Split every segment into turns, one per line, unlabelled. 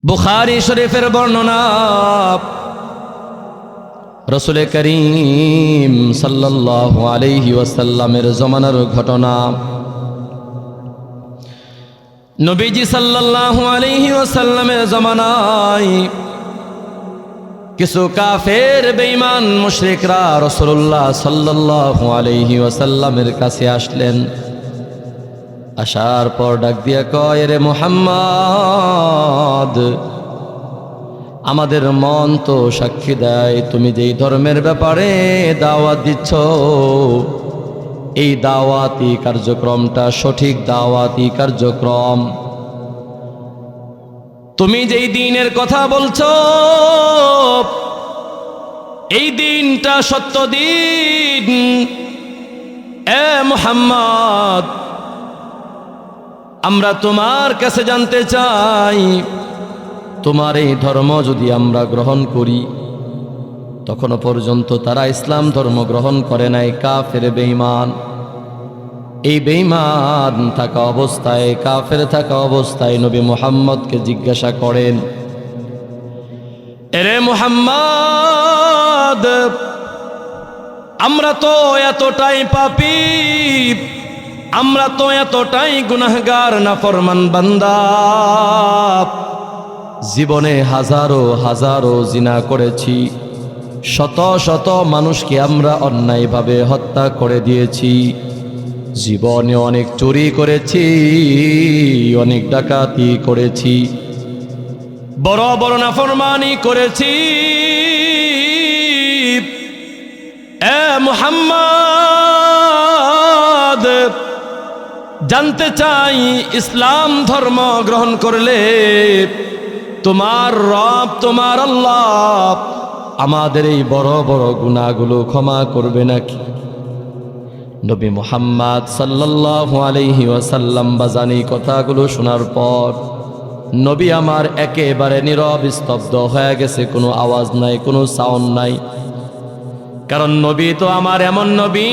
বুখারী শরীফের বর্ণনা রাসূল করিম সাল্লাল্লাহু আলাইহি ওয়াসাল্লামের জমানার ঘটনা। নবীজি সাল্লাল্লাহু আলাইহি ওয়াসাল্লামের জমানায় কিছু কাফের বেঈমান মুশরিকরা রাসূলুল্লাহ সাল্লাল্লাহু আলাইহি ওয়াসাল্লামের কাছে আসলেন। আসার পর ডাক দিয়া কয়, রে মুহাম্মদ, আমাদের মন তো সাক্ষী দেয় তুমি যেই ধর্মের ব্যাপারে দাওয়াত দিচ্ছ, এই দাওয়াতি কার্যক্রমটা সঠিক দাওয়াতি কার্যক্রম। তুমি যেই দ্বীনের কথা বলছো এই দ্বীনটা সত্য দ্বীন। এ মুহাম্মদ, আমরা তোমার কাছে জানতে চাই, তোমার এই ধর্ম যদি আমরা গ্রহণ করি, তখনও পর্যন্ত তারা ইসলাম ধর্ম গ্রহণ করে নাই, কাফের বেঈমান। এই বেঈমান থাকা অবস্থায়, কাফের থাকা অবস্থায় নবী মুহাম্মদকে জিজ্ঞাসা করেন, এরে মুহাম্মদ, আমরা তো এতটাই পাপী, আমরা তো এতটাই গুনাহগার নাফরমান বান্দা, জীবনে হাজারো হাজারো জিনা করেছি, শত শত মানুষকে আমরা অন্যায়ভাবে হত্যা করে দিয়েছি, জীবনে অনেক চুরি করেছি, অনেক ডাকাতি করেছি, বড় বড় নাফরমানি করেছি। এ মুহাম্মদ, জানতে চাই ইসলাম ধর্ম গ্রহণ করলে তোমার রব, তোমার আল্লাহ আমাদের এই বড় বড় গুনাহগুলো ক্ষমা করবে নাকি? নবী মুহাম্মদ সাল্লাল্লাহু আলাইহি ওয়াসাল্লাম বাজানি কথাগুলো শোনার পর নবী আমার একেবারে নীরব স্তব্ধ হয়ে গেছে, কোনো আওয়াজ নাই, কোনো সাউন্ড নাই। কারণ নবী তো আমার এমন নবী,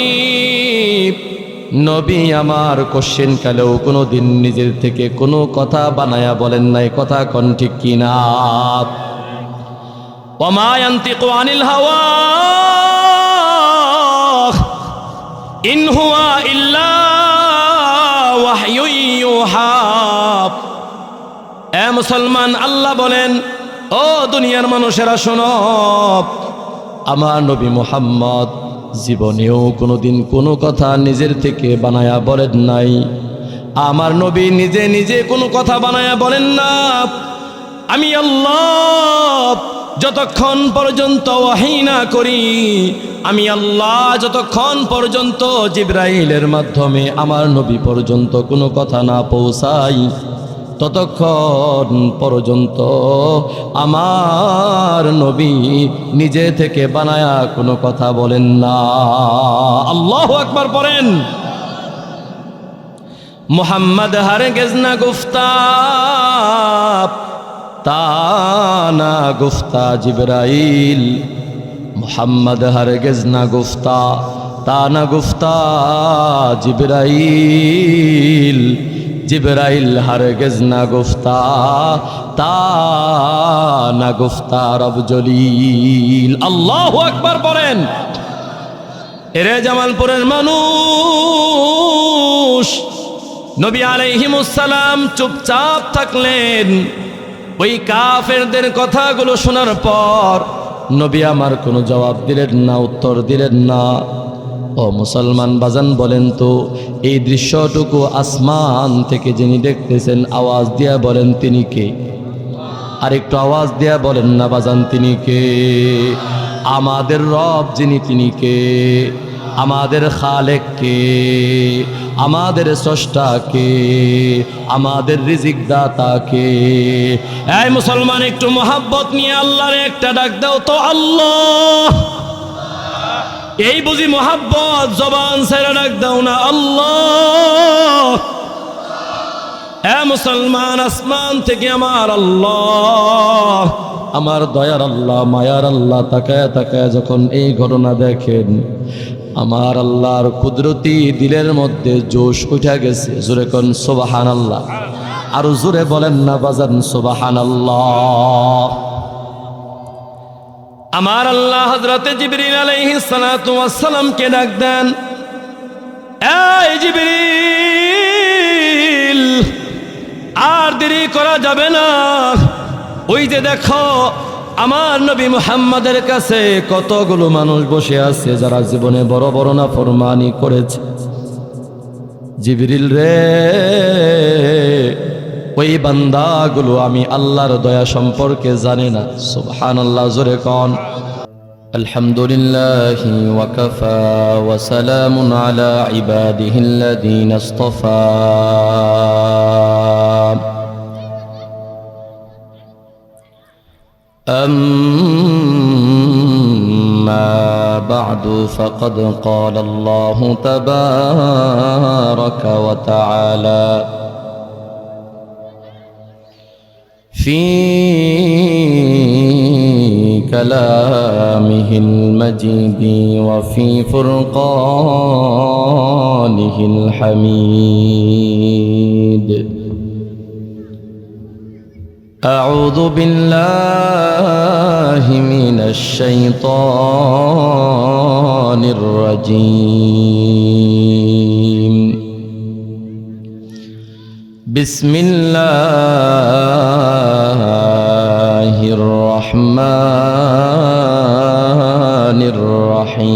নবী আমার কোশ্চেন কালেও কোনো দিন নিজের থেকে কোনো কথা বানায়া বলেন নাই। কথা কোন ঠিক কিনা? ওমা ইয়ান্তিকু আনিল হাওয়া ইন হুয়া ইল্লা ওয়াহয়ু ইউহা। এ মুসলমান, আল্লাহ বলেন, ও দুনিয়ার মানুষেরা শোনো, আমার নবী মুহাম্মদ জীবনেও কোনোদিন কোনো কথা নিজের থেকে বানায়া বলেন নাই। আমার নবী নিজে নিজে কোনো কথা বানায়া বলেন না। আমি আল্লাহ যতক্ষণ পর্যন্ত ওহী না করি, আমি আল্লাহ যতক্ষণ পর্যন্ত জিবরাইলের মাধ্যমে আমার নবী পর্যন্ত কোনো কথা না পৌঁছাই, ততক্ষণ পর্যন্ত আমার নবী নিজে থেকে বানায়া কোনো কথা বলেন না। আল্লাহু আকবার পড়েন। মুহাম্মদ হারগিজ না গুফতা তানা গুফতা জিবরাইল, মুহাম্মদ হারগিজ না গুফতা তানা গুফতা জিবরাইল, জিবরাইল হারগিজ না গুফতা তানা গুফতা রব জলিল। আল্লাহু আকবার পড়েন। এরে জামালপুরের মানুষ, নবী আলাইহিমুস সালাম চুপচাপ থাকলেন। ওই কাফেরদের কথাগুলো শোনার পর নবী আমার কোনো জবাব দিলেন না, উত্তর দিলেন না। ও মুসলমান বাজান, বলেন তো এই দৃশ্যটুকু আসমান থেকে যিনি দেখতেছেন, আওয়াজ দিয়া বলেন তিনি কে? আর একটু আওয়াজ দিয়া বলেন না বাজান, তিনি কে? আমাদের রব যিনি, তিনি কে? আমাদের খালেক কে? আমাদের স্রষ্টা কে? আমাদের রিজিক দাতা কে? এই মুসলমান, একটু মোহাব্বত নিয়ে আল্লাহর একটা ডাক দাও তো, আল্লাহ। এই বুঝি মোহাব্বত? জবান ছেড়ে ডাক দাও না, আল্লাহ। এ মুসলমান, আসমান থেকে আমার আল্লাহ, আমার দয়ার আল্লাহ, মায়ার আল্লাহ তাকায় তাকায় যখন এই ঘটনা দেখেন, আমার আল্লাহর কুদরতি দিলের মধ্যে জোশ উঠা গেছে। জোরে কোন সুবহানাল্লাহ। আরো জোরে বলেন না বাজান সুবহানাল্লাহ। আমার আল্লাহ হযরতে জিবরিল আলাইহিস সালাতু ওয়াস সালামকে ডাক দেন, এই জিবরিল, আর দেরি করা যাবে না। ওই যে দেখো আমার নবী মুহাম্মাদের কাছে কতগুলো মানুষ বসে আছে যারা জীবনে বড় বড় নাফরমানি করেছে। জিবরিল রে, ওই বান্দাগুলো আমি আল্লাহর দয়া সম্পর্কে জানি না। সুবহানাল্লাহ, জোরে কোন আলহামদুলিল্লাহি ওয়া কাফা ওয়া সালামুন আলা ইবাদিহিল্লাযীনা ইসতাফা। أما بعد فقد قال الله تبارك وتعالى في كلامه المجيد وفي فرقانه الحميد. أعوذ بالله من الشيطان الرجيم. بسم الله الرحمن الرحيم.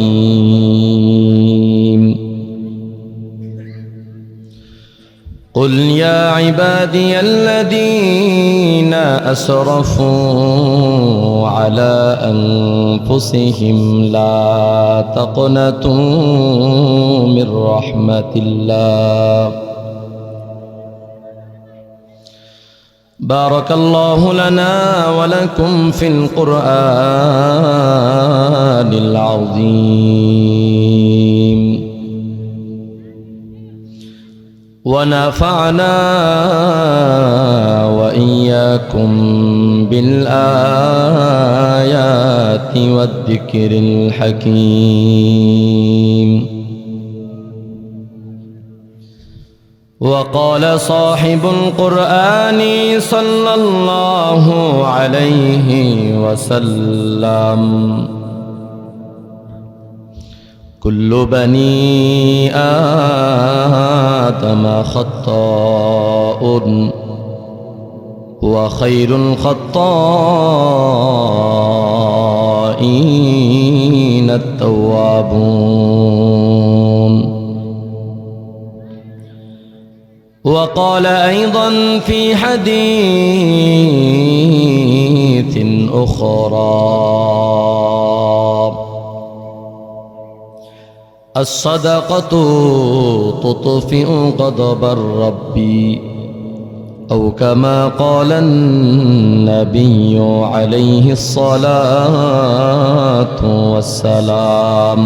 قل يا عبادي الذين أسرفوا على أنفسهم لا تقنطوا من رحمة الله. بارك الله لنا ولكم في القرآن العظيم، ونفعنا وإياكم بالآيات والذكر الحكيم. وقال صاحب القرآن صلى الله عليه وسلم: كل بني آدم خطاء وخير الخطائين التوابون. وقال أيضا في حديث أخرى: الصدقة تطفئ غضب الرب، أو كما قال النبي عليه الصلاة والسلام.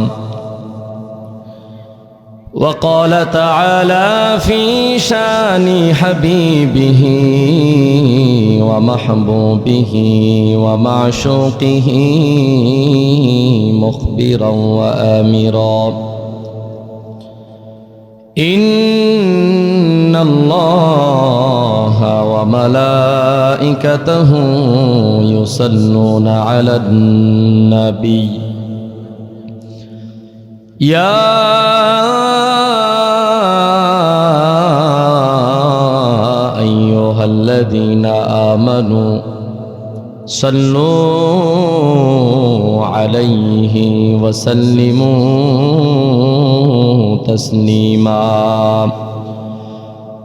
وقال تعالى في شان حبيبه ومحبوبه ومعشوقه مخبرا وآمرا: إن الله وملائكته يصلون على النبي يا أيها الذين آمنوا صلوا عليه وسلموا تسليما.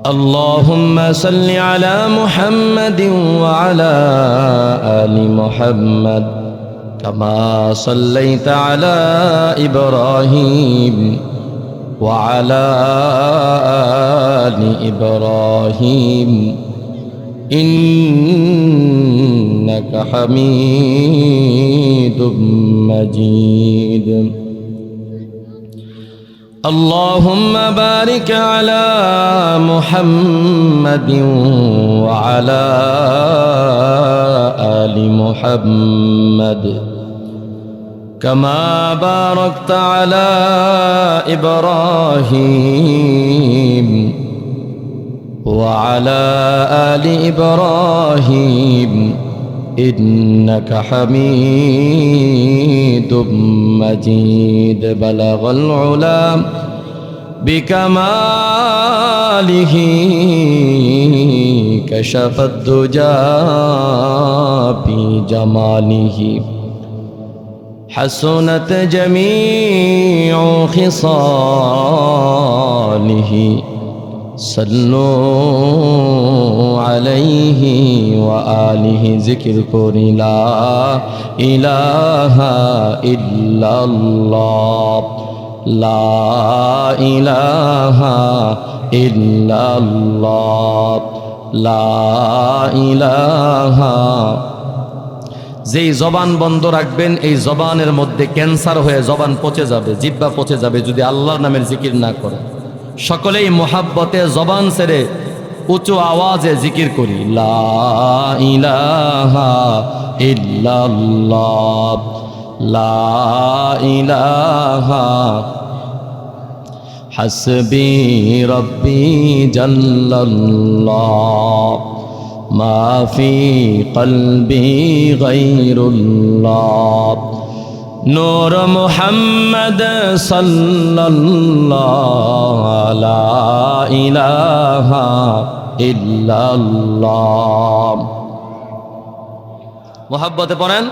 اللهم صل على محمد وعلى آل محمد كما صليت على إبراهيم وعلى آل إبراهيم إنك حميد مجيد. اللهم بارك على محمد وعلى آل محمد كما باركت على إبراهيم وعلى آل إبراهيم إنك حميد مجيد بلغ العلا بكماله كشف الدجى بجماله حسنت جميع خصاله صلوا عليه وآله ذكر كوني لا إله إلا الله لا إله إلا الله لا إله। যেই জবান বন্ধ রাখবেন এই জবানের মধ্যে ক্যান্সার হয়ে জবান পচে যাবে, জিহ্বা পচে যাবে যদি আল্লাহর নামের জিকির না করে। সকলেই মোহাব্বতে জবান ছেড়ে উঁচু আওয়াজে জিকির করি লা ইলাহা ইল্লাল্লাহ লা ইলাহা হাসবি রব্বি জাল্লাল্লাহ মা ফি কলবি গায়রুল্লাহ নূর মুহাম্মদ সাল্লাল্লাহু লা ইলাহা ইল্লাল্লাহ। মোহাব্বতে পড়েন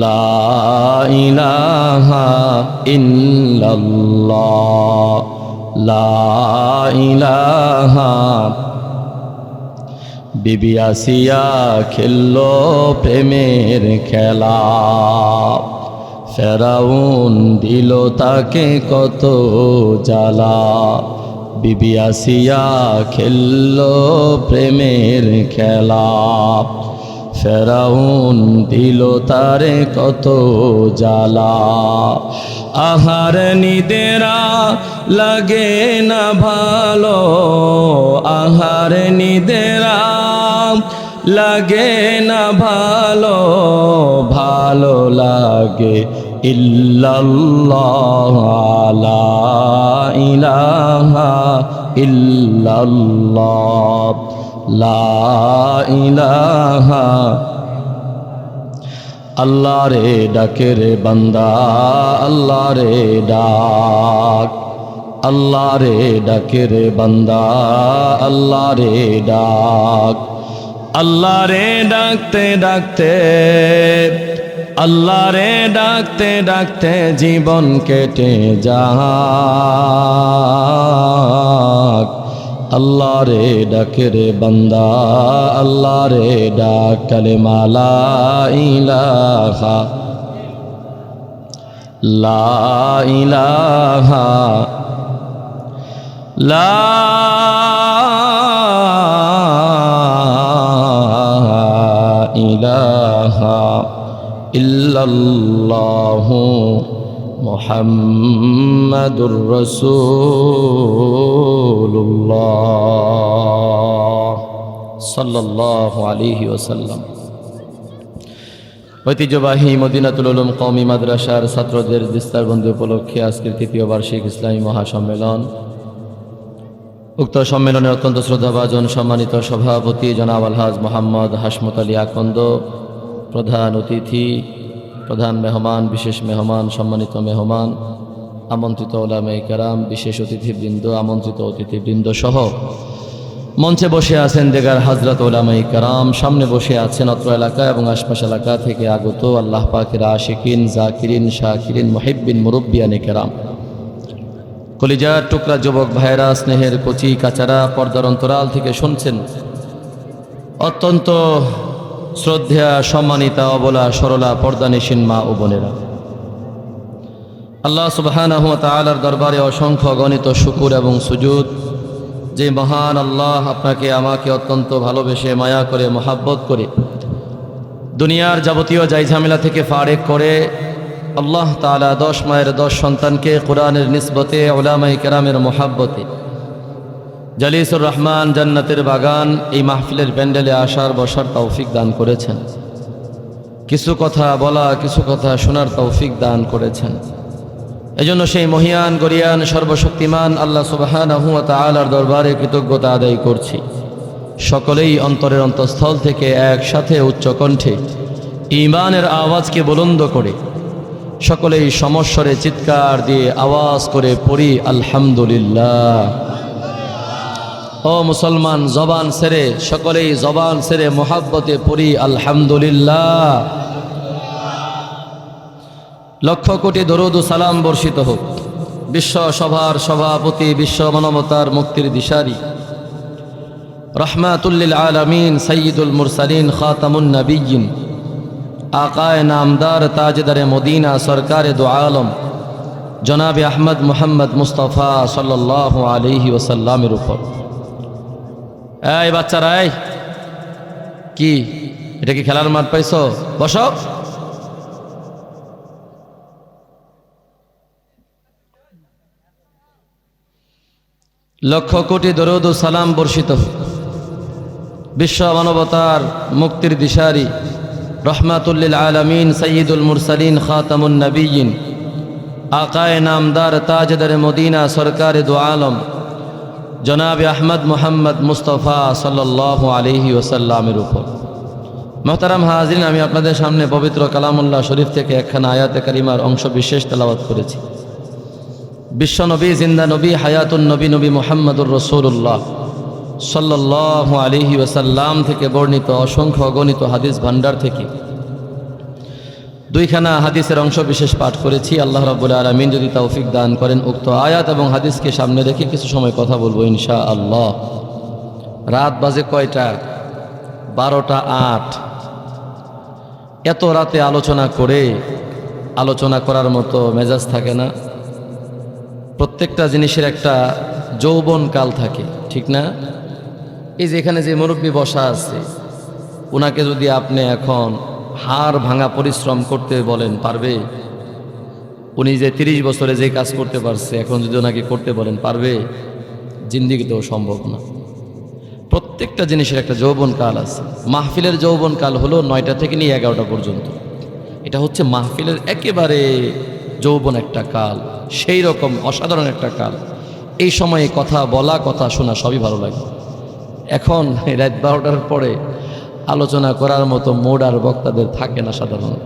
লা ইলাহা ইল্লাল্লাহ লা ইলাহা। বিবি আসিয়া খেললো প্রেমের খেলা, ফেরাউন দিল তাকে কত জ্বালা। বিবি আসিয়া খেললো প্রেমের খেলা, ফেরাউন দিল তারে কত জ্বালা। আহার নিদেরা লাগে না ভালো, আহার নিদেরা লাগে না ভালো, ভালো লাগে ইল্লাল্লাহ লা ইলাহা ইল্লাল্লাহ লা ইলাহা। আল্লাহ রে ডাকে রে বান্দা আল্লাহ রে ডাক, আল্লাহ রে ডাকে রে বান্দা আল্লাহ রে ডাক। আল্লাহ রে ডাকতে ডাকতে আল্লাহ রে ডাকতে ডাকতে জীবন কেটে যাক। আল্লাহ রে ডাকে রে বান্দা আল্লাহ রে ডাক, কালেমা লা ইলাহা লা ইলাহা লা ইলাহা ইল্লাল্লাহু মুহাম্মাদুর রাসূলুল্লাহ সাল্লাল্লাহু আলাইহি ওয়াসাল্লাম। ঐতিহ্যবাহী মদিনাতুল উলুম কওমি মাদ্রাসার ছাত্রদের দিস্তারবন্দি উপলক্ষে আজকের তৃতীয় বার্ষিক ইসলামী মহাসম্মেলন। উক্ত সম্মেলনে অত্যন্ত শ্রদ্ধাভাজন সম্মানিত সভাপতি জনাব আলহাজ মোহাম্মদ হাসমত আলী আকন্দ, প্রধান অতিথি, প্রধান মেহমান, বিশেষ মেহমান, সম্মানিত মেহমান, আমন্ত্রিত উলামায়ে কেরাম, বিশেষ অতিথিবৃন্দ, আমন্ত্রিত অতিথিবৃন্দ সহ মঞ্চে বসে আছেন দেগার হাজরত উলামায়ে কেরাম, সামনে বসে আছেন অত্র এলাকা এবং আশপাশ এলাকা থেকে আগত আল্লাহ পাকের আশিকিন, জাকিরিন, শাকিরিন, মুহিব্বিন, মুরব্বিয়ানে কেরাম, কলিজার টুকরা যুবক ভাইরা, স্নেহের কচি কাচারা, পর্দার অন্তরাল থেকে শুনছেন অত্যন্ত শ্রদ্ধা সম্মানিতা অবলা সরলা পর্দানিশীন মা ও বোনেরা, আল্লাহ সুবহানাহু ওয়া তাআলার দরবারে অসংখ্য গণিত শুকুর এবং সুজুদ যে মহান আল্লাহ আপনাকে আমাকে অত্যন্ত ভালোবেসে মায়া করে মহাব্বত করে দুনিয়ার যাবতীয় যাই ঝামেলা থেকে ফারেক করে আল্লাহ তাআলা 10 মায়ের 10 সন্তানকে কোরআনের নিসবতে উলামায়ে কেরামের মহাব্বতে জালিসুর রহমান জান্নাতের বাগান এই মাহফিলের প্যান্ডেলে আসার বসার তৌফিক দান করেছেন, কিছু কথা বলা কিছু কথা শোনার তৌফিক দান করেছেন। এজন্য সেই মহিয়ান গরিয়ান সর্বশক্তিমান আল্লাহ সুবহানাহু ওয়া তাআলার দরবারে কৃতজ্ঞতা আদায় করছি। সকলেই অন্তরের অন্তঃস্থল থেকে একসাথে উচ্চ কণ্ঠে ঈমানের আওয়াজকে বুলন্দ করে সকলেই সমস্বরে চিৎকার দিয়ে আওয়াজ করে পড়ি আলহামদুলিল্লাহ। ও মুসলমান, জবান ছেড়ে সকলেই জবান ছেড়ে মোহাব্বতে পড়ি আলহামদুলিল্লাহ। লক্ষ কোটি দরুদ ও সালাম বর্ষিত হোক বিশ্ব সভার সভাপতি, বিশ্ব মানবতার মুক্তির দিশারি, রহমাতুল লিল আলামিন, সাইয়্যিদুল মুরসালিন, খাতামুন নবিয়্যিন, আকায়ে নামদার, তাজদারে মদিনা, সরকারে দু আলম জনাবে আহমদ মুহাম্মদ মুস্তাফা সাল্লাল্লাহু আলাইহি ওয়াসাল্লামের উপর। এই বাচ্চারা, এই কি এটা কি খেলার মাঠ পাইছো? বসো। লক্ষ কোটি দরুদ ও সালাম বর্ষিত হোক বিশ্ব মানবতার মুক্তির দিশারি, রহমাতুল লিল আলামিন, সাইয়্যিদুল মুরসালিন, খাতামুন নবিয়্যিন, আকায়ে নামদার, তাজদারে মদিনা, সরকারে দু আলম জনাবে আহমদ মুহাম্মদ মুস্তাফা সাল্লাল্লাহু আলাইহি ওয়াসাল্লামের উপর। মোহতারাম হাজিরিন, আমি আপনাদের সামনে পবিত্র কালামুল্লাহ শরীফ থেকে একখানা আয়াতে কারিমার অংশ বিশেষ তেলাওয়াত করেছি। বিশ্ব নবী, জিন্দা নবী, হায়াতুন নবী, নবী মুহাম্মদুর রাসূলুল্লাহ সাল্লাল্লাহু আলাইহি ওয়াসাল্লাম থেকে বর্ণিত অসংখ্য অগণিত হাদিস ভান্ডার থেকে দুইখানা হাদিসের অংশ বিশেষ পাঠ করেছি। আল্লাহ রাব্বুল আলামিন যদি তৌফিক দান করেন উক্ত আয়াত এবং হাদিসকে সামনে রেখে কিছু সময় কথা বলবো ইনশাআল্লাহ। রাত বাজে কয়টা? 12টা 8। এত রাতে আলোচনা করার মতো মেজাজ থাকে না। প্রত্যেকটা জিনিসের একটা যৌবন কাল থাকে, ঠিক না? এই যে এখানে যে মুরব্বী বসা আছে, ওনাকে যদি আপনি এখন হাড় ভাঙা পরিশ্রম করতে বলেন, পারবে? উনি যে 30 বছরে যে কাজ করতে পারছে, এখন যদি ওনাকে করতে বলেন, পারবে? জিন্দিগিতেও সম্ভব না। প্রত্যেকটা জিনিসের একটা যৌবন কাল আছে। মাহফিলের যৌবন কাল হলো 9টা থেকে নিয়ে 11টা পর্যন্ত। এটা হচ্ছে মাহফিলের একেবারে যৌবন একটা কাল, সেই রকম অসাধারণ একটা কাল। এই সময়ে কথা বলা, কথা শোনা সবই ভালো লাগে। এখন রাত 12টার পরে আলোচনা করার মতো মোড আর বক্তাদের থাকে না সাধারণত।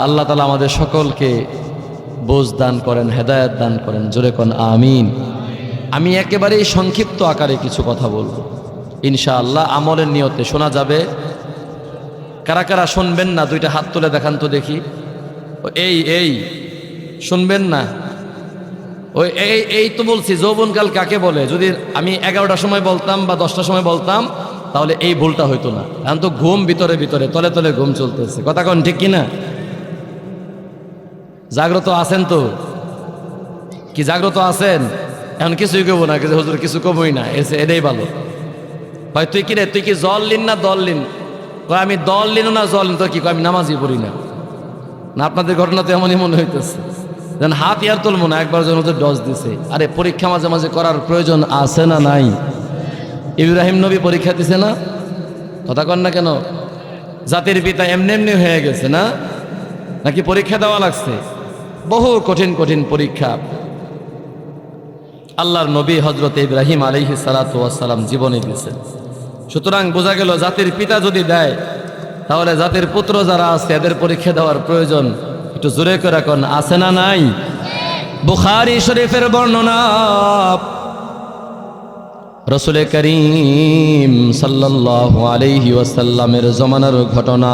আল্লাহ তাআলা আমাদের সকলকে বোঝ দান করেন, হেদায়েত দান করেন, জোরে কোন আমিন। আমি একেবারেই সংক্ষিপ্ত আকারে কিছু কথা বলবো ইনশাআল্লাহ, আমলের নিয়তে। শোনা যাবে? কারা কারা শুনবেন না? 2টা হাত তুলে দেখান তো দেখি। এই শুনবেন না? এই তো বলছি যৌবনকাল কাকে বলে। যদি আমি 11টার সময় বলতাম বা 10টার সময় বলতাম তাহলে এই ভুলটা হইতো না। এখন তো ঘুম ভিতরে তলে তলে ঘুম চলতেছে, কথা কোন ঠিক কিনা? জাগ্রত আছেন তো? কি জাগ্রত আছেন? এখন কিছুই কব না, হুজুর কিছু কবই না, এটাই ভালো। ভাই তুই কি জল লিন না দল লিন? আমি দল লিন না জল লিন। তো কি আমি নামাজই পড়ি না? আপনাদের ঘটনা তো এমনই মনে হইতেছে। যেন হাত ইয়ার তুলবো না, একবার যেন ওদের ডজ দিছে। আরে পরীক্ষা মাঝে মাঝে করার প্রয়োজন আছে না নাই? ইব্রাহিম নবী পরীক্ষা দিছে না? কথা কন না কেন? জাতির পিতা এমনি হয়ে গেছে না? নাকি পরীক্ষা দেওয়া লাগছে? বহু কঠিন কঠিন পরীক্ষা আল্লাহর নবী হযরত ইব্রাহিম আলাইহিস সালাতু ওয়াস সালাম জীবনে দিয়েছেন। সুতরাং বোঝা গেল জাতির পিতা যদি দেয় তাহলে জাতির পুত্র যারা আছে এদের পরীক্ষা দেওয়ার প্রয়োজন একটু জোরে করে কোন আছে না নাই? বুখারী শরীফের বর্ণনা, রাসূল করিম সাল্লাল্লাহু আলাইহি ওয়াসাল্লামের জমানার ঘটনা।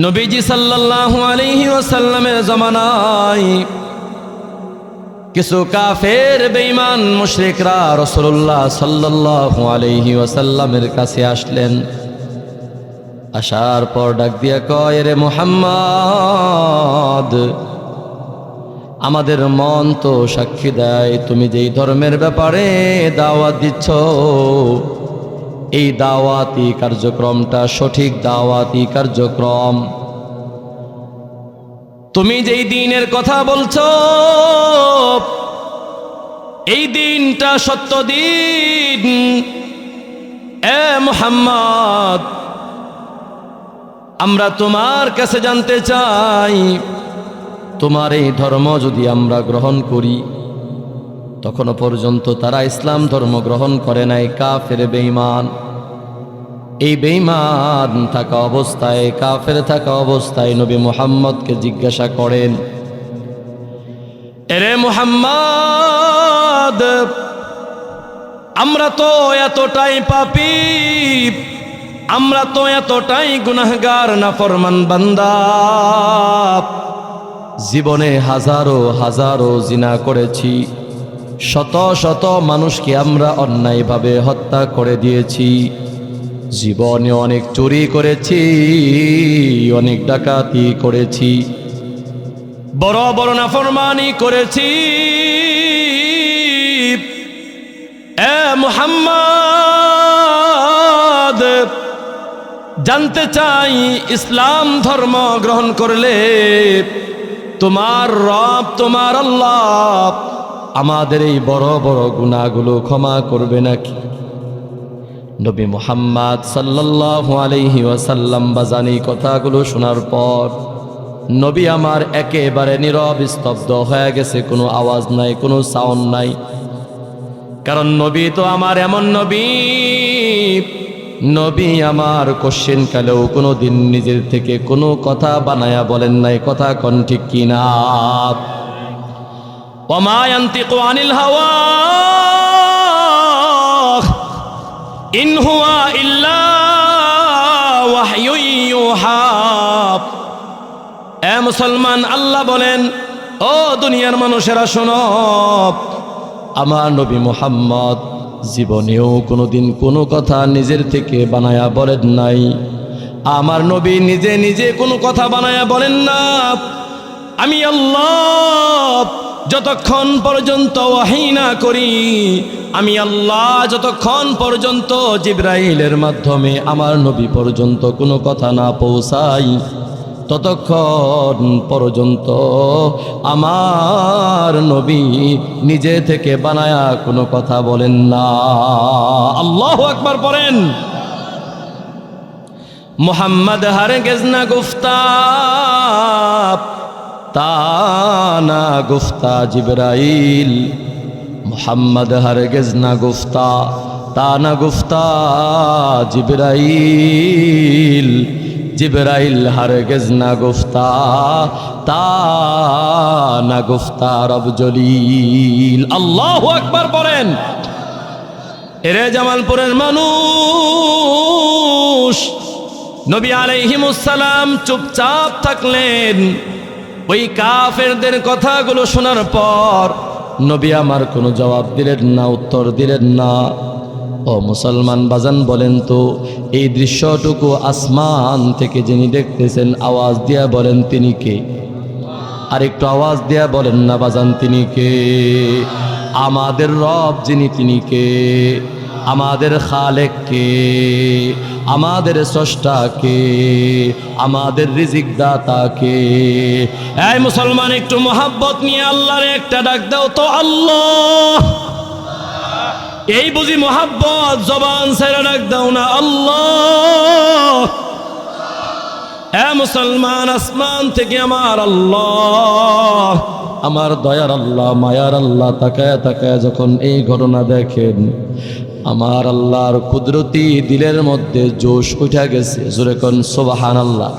নবীজি সাল্লাল্লাহু আলাইহি ওয়াসাল্লামের জমানায় কিছু কাফের বেঈমান মুশরিকরা রাসূলুল্লাহ সাল্লাল্লাহু আলাইহি ওয়াসাল্লামের কাছে আসলেন। আসার পর ডাক দিয়া কয়, রে মুহাম্মদ, আমাদের মন তো সাক্ষী দেয় তুমি যেই ধর্মের ব্যাপারে দাওয়াত দিচ্ছ এই দাওয়াতি কার্যক্রমটা সঠিক দাওয়াতি কার্যক্রম। তুমি যেই দ্বীনের কথা বলছো এই দ্বীনটা সত্য দ্বীন। এ মুহাম্মদ, আমরা তোমার কাছে জানতে চাই, তোমার এই ধর্ম যদি আমরা গ্রহণ করি, তখনও পর্যন্ত তারা ইসলাম ধর্ম গ্রহণ করে নাই, কাফের বেঈমান। এই বেঈমান থাকা অবস্থায়, কাফের থাকা অবস্থায় নবী মুহাম্মদকে জিজ্ঞাসা করেন, এরে মুহাম্মদ, আমরা তো এতটাই পাপী, আমরা তো এতটাই গুনাহগার নাফরমান বান্দা, জীবনে হাজারো হাজারো জিনা করেছি, শত শত মানুষকে আমরা অন্যায়ভাবে হত্যা করে দিয়েছি, জীবনে অনেক চুরি করেছি, অনেক ডাকাতি করেছি, বড় বড় নাফরমানি করেছি। এ মুহাম্মদ, জানতে চাই ইসলাম ধর্ম গ্রহণ করলে তোমার রব, তোমার আল্লাহ আমাদের এই বড় বড় গুনাহগুলো ক্ষমা করবে নাকি? নবী মুহাম্মদ সাল্লাল্লাহু আলাইহি ওয়াসাল্লাম বাজানি কথাগুলো শোনার পর নবী আমার একেবারে নীরব স্তব্ধ হয়ে গেছে, কোনো আওয়াজ নাই, কোনো সাউন্ড নাই। কারণ নবী তো আমার এমন নবী, নবী আমার কোশ্চেন কালেও কোনো দিন নিজের থেকে কোনো কথা বানায়া বলেন নাই। কথা কোন ঠিক কিনা? ওমা ইয়ান্তিকু আনিল হাওয়া ইন হুয়া ইল্লা ওয়াহয়ুন ইউহা। এ মুসলমান, আল্লাহ বলেন, ও দুনিয়ার মানুষেরা শোনো, আমার নবী মুহাম্মদ জীবনেও কোনোদিন কোনো কথা নিজের থেকে বানায়া বলেন নাই। আমার নবী নিজে নিজে কোনো কথা বানায়া বলেন না। আমি আল্লাহ যতক্ষণ পর্যন্ত ওহী না করি, আমি আল্লাহ যতক্ষণ পর্যন্ত জিবরাইলের মাধ্যমে আমার নবী পর্যন্ত কোনো কথা না পৌঁছাই, ততক্ষণ পর্যন্ত আমার নবী নিজে থেকে বানায়া কোনো কথা বলেন না। আল্লাহু আকবার পড়েন। মুহাম্মদ হরগিজ না গুফতা তানা গুফতা জিবরাইল, মুহাম্মদ হরগিজ না গুফতা তানা গুফতা জিবরাইল, জিবরাইল হরগিজ না গুফতা তানা গুফতা রব জলিল। আল্লাহু আকবার পড়েন। এরে জামালপুরের মানুষ, নবী আলাইহিমুস সালাম চুপচাপ থাকলেন। ওই কাফেরদের কথাগুলো শোনার পর নবী আমার কোনো জবাব দিলেন না, উত্তর দিলেন না। ও মুসলমান বাজান, বলেন তো এই দৃশ্যটুকু আসমান থেকে যিনি দেখতেছেন, আওয়াজ দিয়া বলেন তিনি কে? আর একটু আওয়াজ দিয়া বলেন না বাজান, তিনি কে? আমাদের রব যিনি, তিনি কে? আমাদের খালেক কে? আমাদের স্রষ্টা কে? আমাদের রিজিক দাতা কে? এই মুসলমান, একটু মোহাব্বত নিয়ে আল্লাহরে একটা ডাক দাও তো, আল্লাহ। এই বুঝি মোহাব্বত? জবান ছেড়ে ডাক দাও না, আল্লাহ। এ মুসলমান, আসমান থেকে আমার আল্লাহ, আমার দয়ার আল্লাহ, মায়ার আল্লাহ তাকায় তাকায় যখন এই ঘটনা দেখেন, আমার আল্লাহর কুদরতি দিলের মধ্যে জোশ উঠা গেছে। জোরে কোন সুবহানাল্লাহ।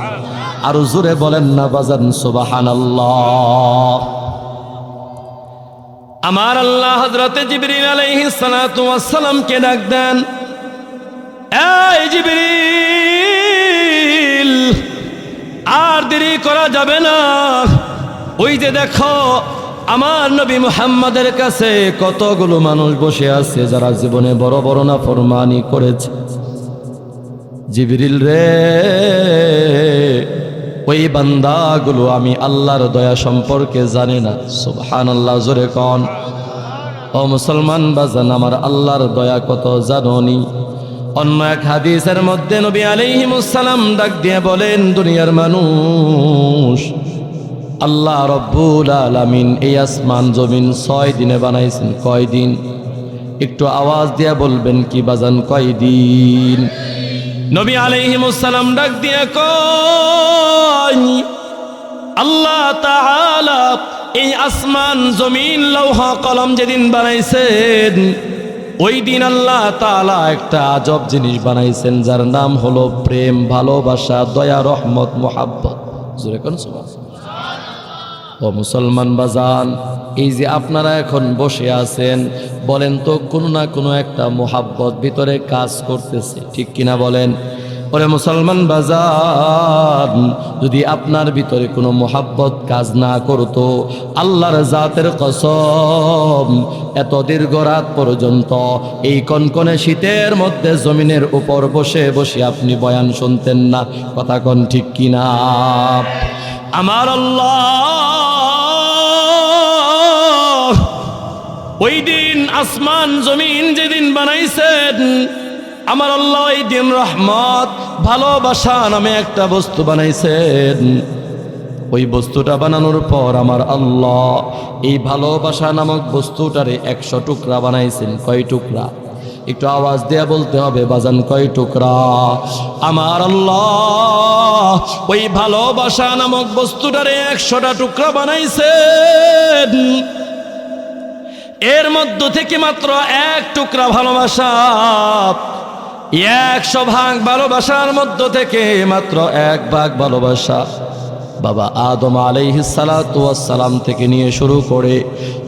আরো জোরে বলেন না বাজান, সুবহানাল্লাহ। আমার আল্লাহ হযরতে জিবরিল আলাইহিস সালাতু ওয়াস সালামকে ডাক দেন, এই জিবরিল, আর দেরি করা যাবে না। ওই যে দেখো, আমার নবী মুহাম্মাদের কাছে কতগুলো মানুষ বসে আছে যারা জীবনে বড় বড় নাফরমানি করেছে। জিবরিল রে, ওই বান্দাগুলো আমি আল্লাহর দয়া সম্পর্কে জানে না। সুবহানাল্লাহ, জোরে কোন। ও মুসলমান বাজান, আমার আল্লাহর দয়া কত জানোনি? অন্য এক হাদিসের মধ্যে নবী আলাইহিমুস সালাম ডাক দিয়ে বলেন, দুনিয়ার মানুষ, আল্লাহ রব্বুল আলামিন এই আসমান জমিন 6 দিনে বানাইছেন। কয় দিন? একটু আওয়াজ দিয়া বলবেন কি বাজান, কয় দিন? নবী আলাইহিমুস সালাম ডাক দিয়ে কয়, আল্লাহ তাআলা এই আসমান জমিন লৌহ কলম যেদিন বানাইছেন, ওই দিন আল্লাহ তাআলা একটা আজব জিনিস বানাইছেন, যার নাম হলো প্রেম, ভালোবাসা, দয়া, রহমত, মোহাব্বত। জোরে কোন সুবহানাল্লাহ। ও মুসলমান বাজান, এই যে আপনারা এখন বসে আছেন, বলেন তো কোনো না কোনো একটা মোহাব্বত ভিতরে কাজ করতেছে, ঠিক কিনা বলেন? ওরে মুসলমান বাজান, যদি আপনার ভিতরে কোনো মোহাব্বত কাজ না করতো, আল্লাহর জাতের কসম, এত দীর্ঘ রাত পর্যন্ত এই কনকনে শীতের মধ্যে জমিনের উপর বসে বসে আপনি বয়ান শুনতেন না। কথা কোন ঠিক কিনা? আমার আল্লাহ ওই দিন আসমান জমিন যেদিন বানাইছেন, আমার আল্লাহ ওই দিন রহমত, ভালোবাসা নামে একটা বস্তু বানাইছেন। ওই বস্তুটা বানানোর পর আমার আল্লাহ এই ভালোবাসা নামক বস্তুটারে 100 টুকরা বানাইছেন। কয় টুকরা? একটু আওয়াজ দেয়া বলতে হবে বাজান, কয় টুকরা? আমার আল্লাহ ওই ভালোবাসা নামক বস্তুটারে 100টা টুকরা বানাইছেন। এর মধ্য থেকে মাত্র 1 টুকরা ভালোবাসা, 100 ভাগ ভালোবাসার মধ্য থেকে মাত্র 1 ভাগ ভালোবাসা বাবা আদম আলাইহিস সালাতু ওয়াস সালাম থেকে নিয়ে শুরু করে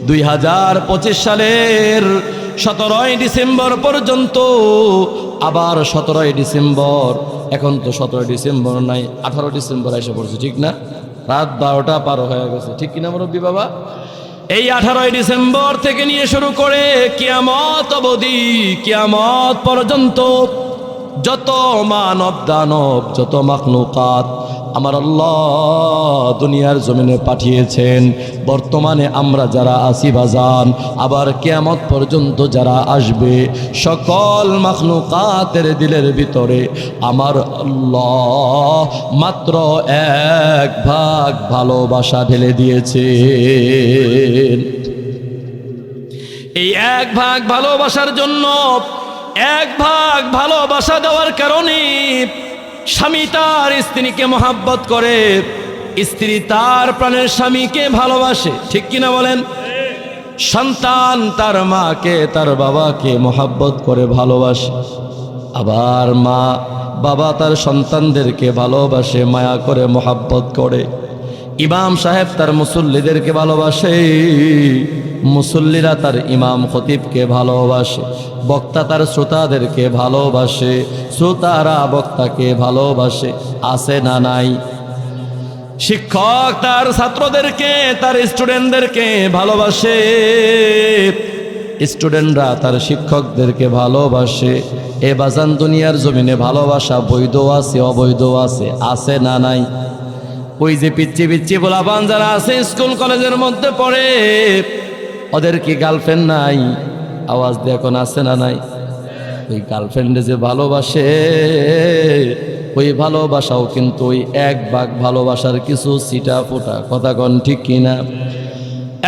2025 সালের 17ই ডিসেম্বর পর্যন্ত, আবার 17ই ডিসেম্বর, এখন তো 17 ডিসেম্বর নাই, 18 ডিসেম্বর এসে পড়ছে, ঠিক না? রাত 12টা পার হয়ে গেছে, ঠিক কিনা মুরব্বী বাবা? এই 18ই ডিসেম্বর থেকে নিয়ে শুরু করে কিয়ামত অবধি, কিয়ামত পর্যন্ত যত মানব দানব, যত মাখলুকাত আমার আল্লাহ দুনিয়ার জমিনে পাঠিয়েছেন, বর্তমানে আমরা যারা আছি বাজান, আবার কিয়ামত পর্যন্ত যারা আসবে, সকল মাখলুকাতের দিলের ভিতরে আমার আল্লাহ মাত্র 1 ভাগ ভালোবাসা ঢেলে দিয়েছেন। এই 1 ভাগ ভালোবাসার জন্য, 1 ভাগ ভালোবাসা দেওয়ার কারণে স্বামী তার স্ত্রীকে মহাব্বত করে, স্ত্রী তার প্রাণের স্বামীকে ভালোবাসে, ঠিক কিনা বলেন? সন্তান তার মাকে, তার বাবাকে মহাব্বত করে, ভালোবাসে। আবার মা বাবা তার সন্তানদেরকে ভালোবাসে, মায়া করে, মহাব্বত করে। ইমাম সাহেব তার মুসল্লিদেরকে ভালোবাসে, মুসল্লিরা তার ইমাম খতিবকে ভালোবাসে। বক্তা তার শ্রোতাদেরকে ভালোবাসে, শ্রোতারা বক্তাকে ভালোবাসে। আছে না নাই? শিক্ষক তার ছাত্রদেরকে, তার স্টুডেন্টদেরকে ভালোবাসে, স্টুডেন্টরা তার শিক্ষকদেরকে ভালোবাসে। এ বাজান দুনিয়ার জমিনে ভালোবাসা বৈধ আছে, অবৈধ আছে, আছে না নাই? ওই যে পিচ্ছি পিচ্ছি পোলাপান যারা আছে স্কুল কলেজের মধ্যে পড়ে, ওদের কি গার্লফ্রেন্ড নাই? আওয়াজ দিয়ে এখন আছে না নাই? ওই গার্লফ্রেন্ডে যে ভালোবাসে, ওই ভালোবাসাও কিন্তু ওই 1 ভাগ ভালোবাসার কিছু সিটা ফোটা। কথা কন ঠিক কিনা?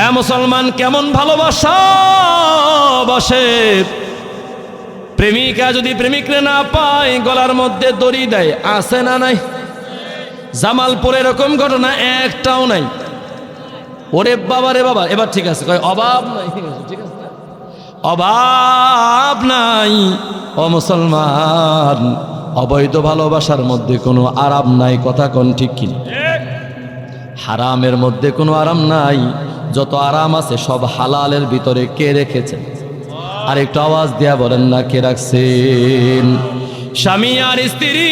এ মুসলমান, কেমন ভালোবাসা বসে! প্রেমিকা যদি প্রেমিকরে না পায়, গলার মধ্যে দড়ি দেয়, আছে না নাই? জামালপুরে এরকম ঘটনা একটাও নাই। ওরে বাবা রে বাবা, এবার ঠিক আছে, কয় অভাব নাই, ঠিক আছে, ঠিক আছে, অভাব নাই। ও মুসলমান, অবৈধ ভালোবাসার মধ্যে কোনো আরাম নাই। কথা কোন ঠিক কিনা? হারামের মধ্যে কোনো আরাম নাই। যত আরাম আছে সব হালালের ভিতরে কে রেখেছেন? আর একটু আওয়াজ দেয়া বলেন না, কে রাখছেন? স্বামী আর স্ত্রী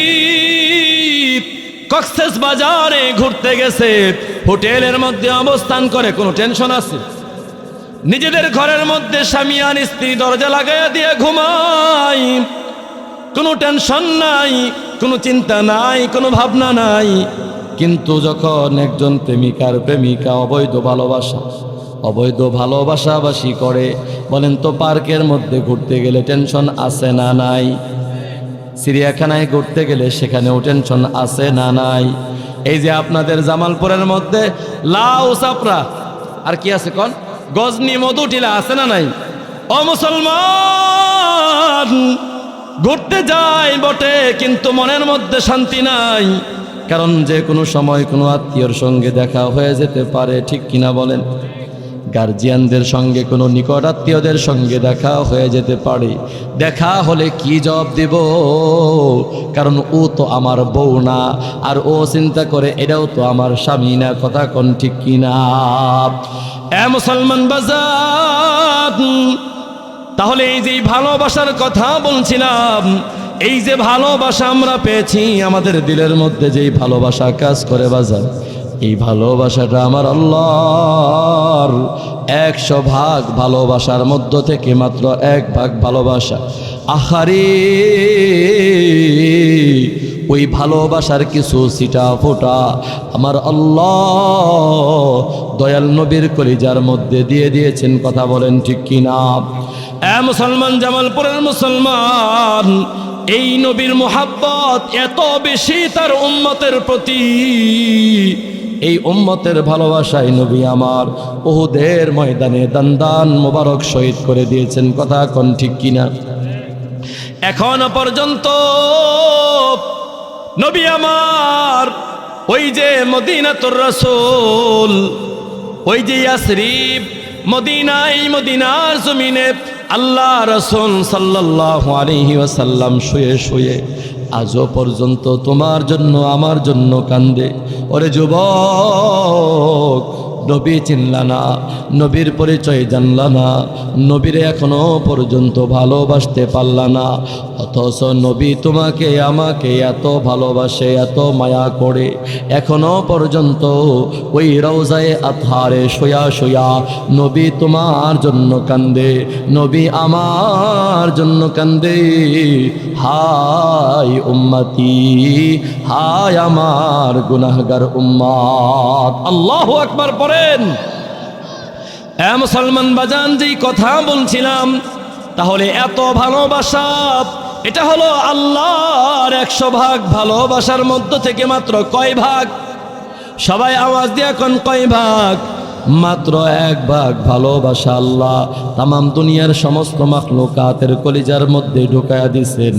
কক্সেস বাজারে ঘুরতে গেছে, হোটেলের মধ্যে অবস্থান করে, কোনো টেনশন আছে? নিজেদের ঘরের মধ্যে স্বামী আর স্ত্রী দরজা লাগাইয়া দিয়ে ঘুমায়, কোনো টেনশন নাই, কোনো চিন্তা নাই, কোনো ভাবনা নাই। কিন্তু যখন একজন প্রেমিকার প্রেমিকা অবৈধ ভালোবাসাবাসি করে, বলেন তো পার্কের মধ্যে ঘুরতে গেলে টেনশন আছে না নাই? চিড়িয়াখানায় ঘুরতে গেলে সেখানেও টেনশন আছে না নাই? এই যে আপনাদের জামালপুরের মধ্যে লাউ চাপড়া আর কি আছে কোন, গজনি, মধু টিলা আছে না নাই? ও মুসলমান, ঘুরতে যায় বটে, কিন্তু মনের মধ্যে শান্তি নাই, কারণ যে কোনো সময় কোনো আত্মীয়র সঙ্গে দেখা হয়ে যেতে পারে, ঠিক কিনা বলেন? গার্জিয়ানদের সঙ্গে কোনো নিকট আত্মীয়দের সঙ্গে দেখা হয়ে যেতে পারে। দেখা হলে কি জবাব দেব? কারণ ও তো আমার বউ না, আর ও চিন্তা করে এটাও তো আমার স্বামী না। কথা কোন ঠিক কিনা? এ মুসলমান বাজার, তাহলে এই যে ভালোবাসার কথা বলছিলাম, এই যে ভালোবাসা আমরা পেয়েছি, আমাদের দিলের মধ্যে যেই ভালোবাসা কাজ করে বাজার, এই ভালোবাসাটা আমার আল্লাহর 100 ভাগ ভালোবাসার মধ্য থেকে মাত্র 1 ভাগ ভালোবাসা। আহারে, ওই ভালোবাসার কিছু ছিটা ফোঁটা আমার আল্লাহ দয়াল নবীর কলিজার মধ্যে দিয়ে দিয়েছেন। কথা বলেন ঠিক কিনা? এ মুসলমান, জামালপুরের মুসলমান, এই নবীর মোহাব্বত এত বেশি তার উম্মতের প্রতি, এই উম্মতের ভালোবাসায় নবী আমার উহুদের ময়দানে দান মোবারক শহীদ করে দিয়েছেন। কথা কোন ঠিক কিনা? এখনো পর্যন্ত নবী আমার ওই যে মদিনাতুর রাসূল, ওই যে ইয়াসরিব, মদিনার জমিনে আল্লাহ রাসূল সাল্লাল্লাহু আলাইহি ওয়াসাল্লাম শুয়ে শুয়ে আজও পর্যন্ত তোমার জন্য আমার জন্য কান্দে। ওরে যুবক, নবী চিনলা না, নবীর পরিচয় জানলা না, নবীরে এখনো পর্যন্ত ভালোবাসতে পারলা না, অথচ নবী তোমাকে আমাকে এত ভালোবাসে, এত মায়া করে, এখনো পর্যন্ত ওই রওজায়ে আতহারে শোয়া শোয়া নবী তোমার জন্য কান্দে, নবী আমার জন্য কান্দে। হায় উম্মতি, হায় আমার গুনাহগার উম্মত। আল্লাহু আকবার পড়েন। এ মুসলমান বাজান, যেই কথা বলছিলাম, তাহলে এত ভালোবাসা, এটা হলো আল্লাহর 100 ভাগ ভালোবাসার মধ্য থেকে মাত্র কয় ভাগ? সবাই আওয়াজ দিয়ে কোন কয় ভাগ? মাত্র 1 ভাগ ভালোবাসা আল্লাহ তামাম দুনিয়ার সমস্ত মাখলুকাতের কলিজার মধ্যে ঢুকায়া দিছেন।